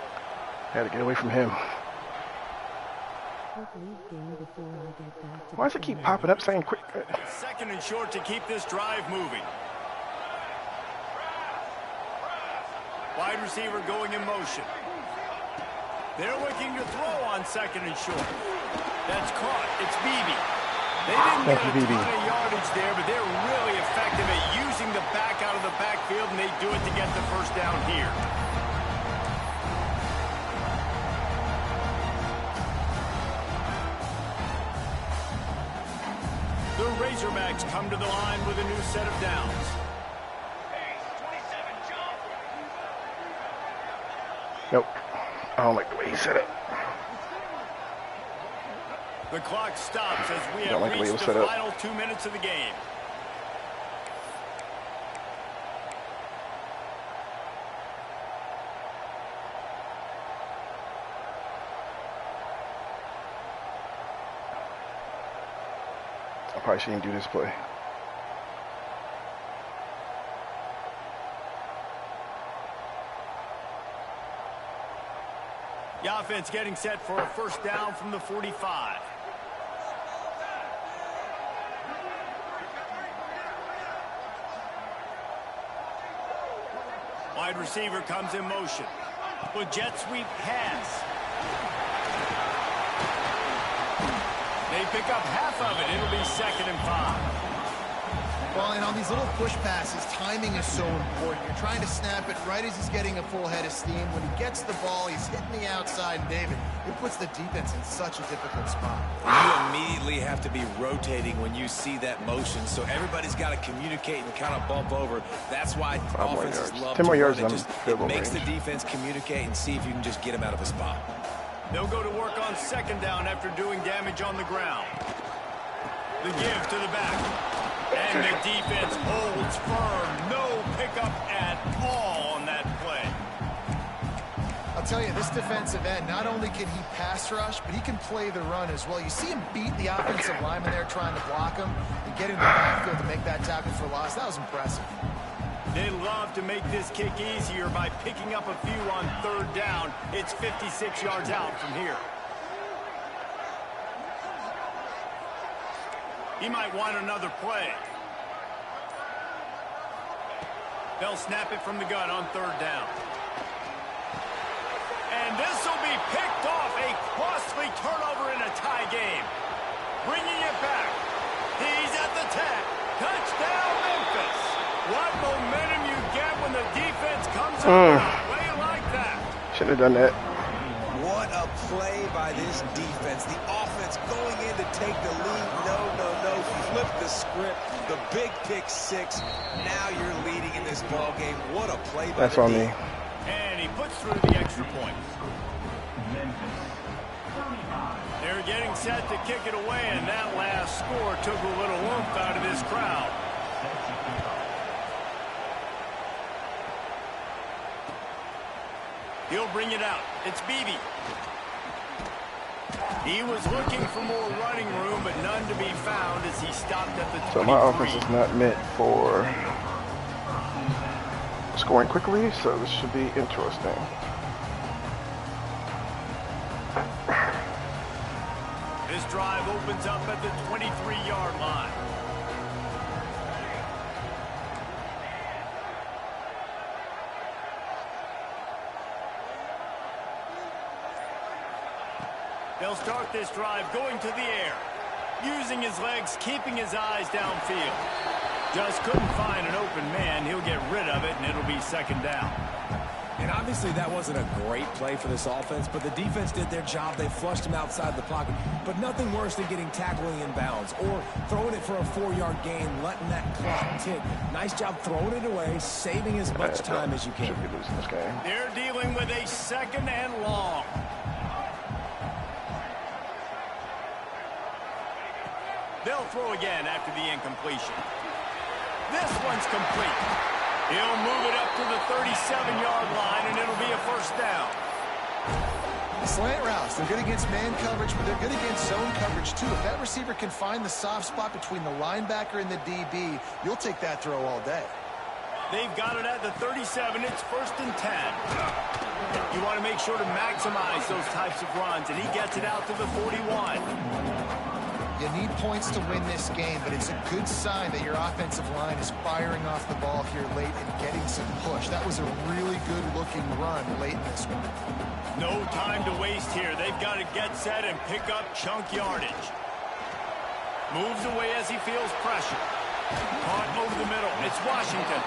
Had to get away from him. Why does it keep popping up saying quick? 2nd and short to keep this drive moving. Wide receiver going in motion. They're looking to throw on 2nd and short. That's caught. It's Beebe. They didn't get a ton of yardage there, but they're really effective at using the back out of the backfield, and they do it to get the first down here. The Razorbacks come to the line with a new set of downs. Nope. I don't like the way he said it. The clock stops as we have reached the final 2 minutes of the game. I probably shouldn't do this play. The offense getting set for a first down from the 45. Wide receiver comes in motion. With jet sweep pass. They pick up half of it. It'll be 2nd and 5. Well, and on these little push passes, timing is so important. You're trying to snap it right as he's getting a full head of steam. When he gets the ball, he's hitting the outside. And David, it puts the defense in such a difficult spot. You immediately have to be rotating when you see that motion, so everybody's got to communicate and kind of bump over. That's why offenses love 10 more yards. It makes the defense communicate and see if you can just get him out of a spot. They'll go to work on 2nd down after doing damage on the ground. The give to the back. And the defense holds firm. No pickup at all on that play. I'll tell you, this defensive end, not only can he pass rush, but he can play the run as well. You see him beat the offensive lineman there trying to block him and get in the backfield to make that tackle for loss. That was impressive. They love to make this kick easier by picking up a few on 3rd down. It's 56 yards out from here. He might want another play. They'll snap it from the gun on 3rd down. And this will be picked off. A costly turnover in a tie game. Bringing it back. He's at the 10. Touchdown, Memphis. What momentum you get when the defense comes up with a play like that. Shouldn't have done that. What a play by this defense. The offense going in to take the lead. No. Flip the script. The big pick 6. Now you're leading in this ball game. What a play by That's on me. And he puts through the extra point. They're getting set to kick it away, and that last score took a little oomph out of this crowd. He'll bring it out. It's Beebe. He was looking for more running room, but none to be found as he stopped at the 23. So my offense is not meant for scoring quickly, so this should be interesting. This drive opens up at the 23-yard line. They'll start this drive going to the air. Using his legs, keeping his eyes downfield. Just couldn't find an open man. He'll get rid of it, and it'll be second down. And obviously that wasn't a great play for this offense, but the defense did their job. They flushed him outside the pocket. But nothing worse than getting tackling in bounds or throwing it for a 4-yard gain, letting that clock tick. Nice job throwing it away, saving as much time as you can. Should be losing this game. They're dealing with a second and long. They'll throw again after the incompletion. This one's complete. He'll move it up to the 37-yard line, and it'll be a first down. Slant routes, they're good against man coverage, but they're good against zone coverage too. If that receiver can find the soft spot between the linebacker and the DB, you'll take that throw all day. They've got it at the 37. It's first and 10. You want to make sure to maximize those types of runs, and he gets it out to the 41. You need points to win this game, but it's a good sign that your offensive line is firing off the ball here late and getting some push. That was a really good-looking run late in this one. No time to waste here. They've got to get set and pick up chunk yardage. Moves away as he feels pressure. Caught over the middle. It's Washington.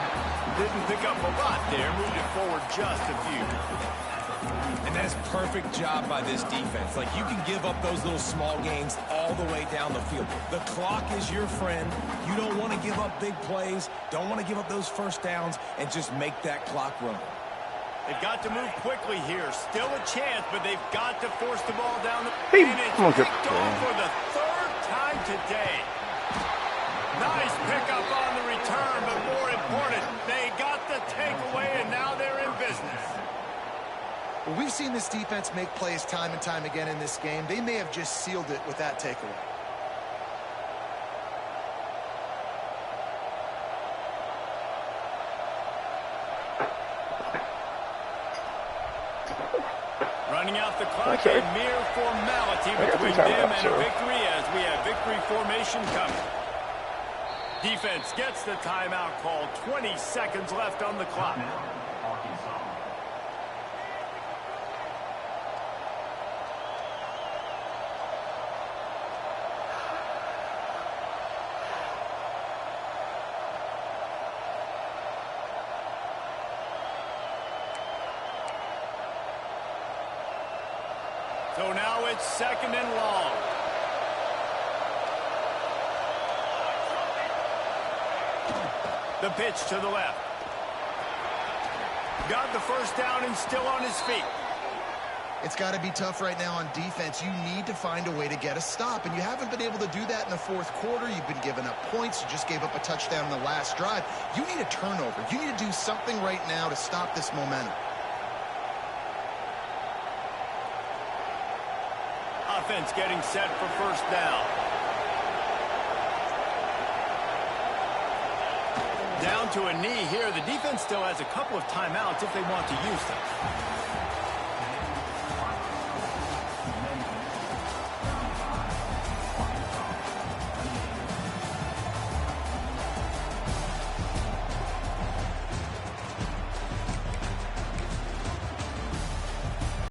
Didn't pick up a lot there. Moved it forward just a few. And that's perfect job by this defense. Like, you can give up those little small gains all the way down the field. The clock is your friend. You don't want to give up big plays. Don't want to give up those first downs and just make that clock run. They've got to move quickly here. Still a chance, but they've got to force the ball down the Hey, and it's come on, picked off for the third time today. Nice pickup on the return, but more important, they got the takeaway, and now they're in business. Well, we've seen this defense make plays time and time again in this game. They may have just sealed it with that takeaway. Running out the clock, a mere formality between them and a victory as we have victory formation coming. Defense gets the timeout call. 20 seconds left on the clock. So now it's second and long. The pitch to the left. Got the first down and still on his feet. It's got to be tough right now on defense. You need to find a way to get a stop, and you haven't been able to do that in the fourth quarter. You've been giving up points. You just gave up a touchdown in the last drive. You need a turnover. You need to do something right now to stop this momentum. Offense getting set for first down. Down to a knee here. The defense still has a couple of timeouts if they want to use them.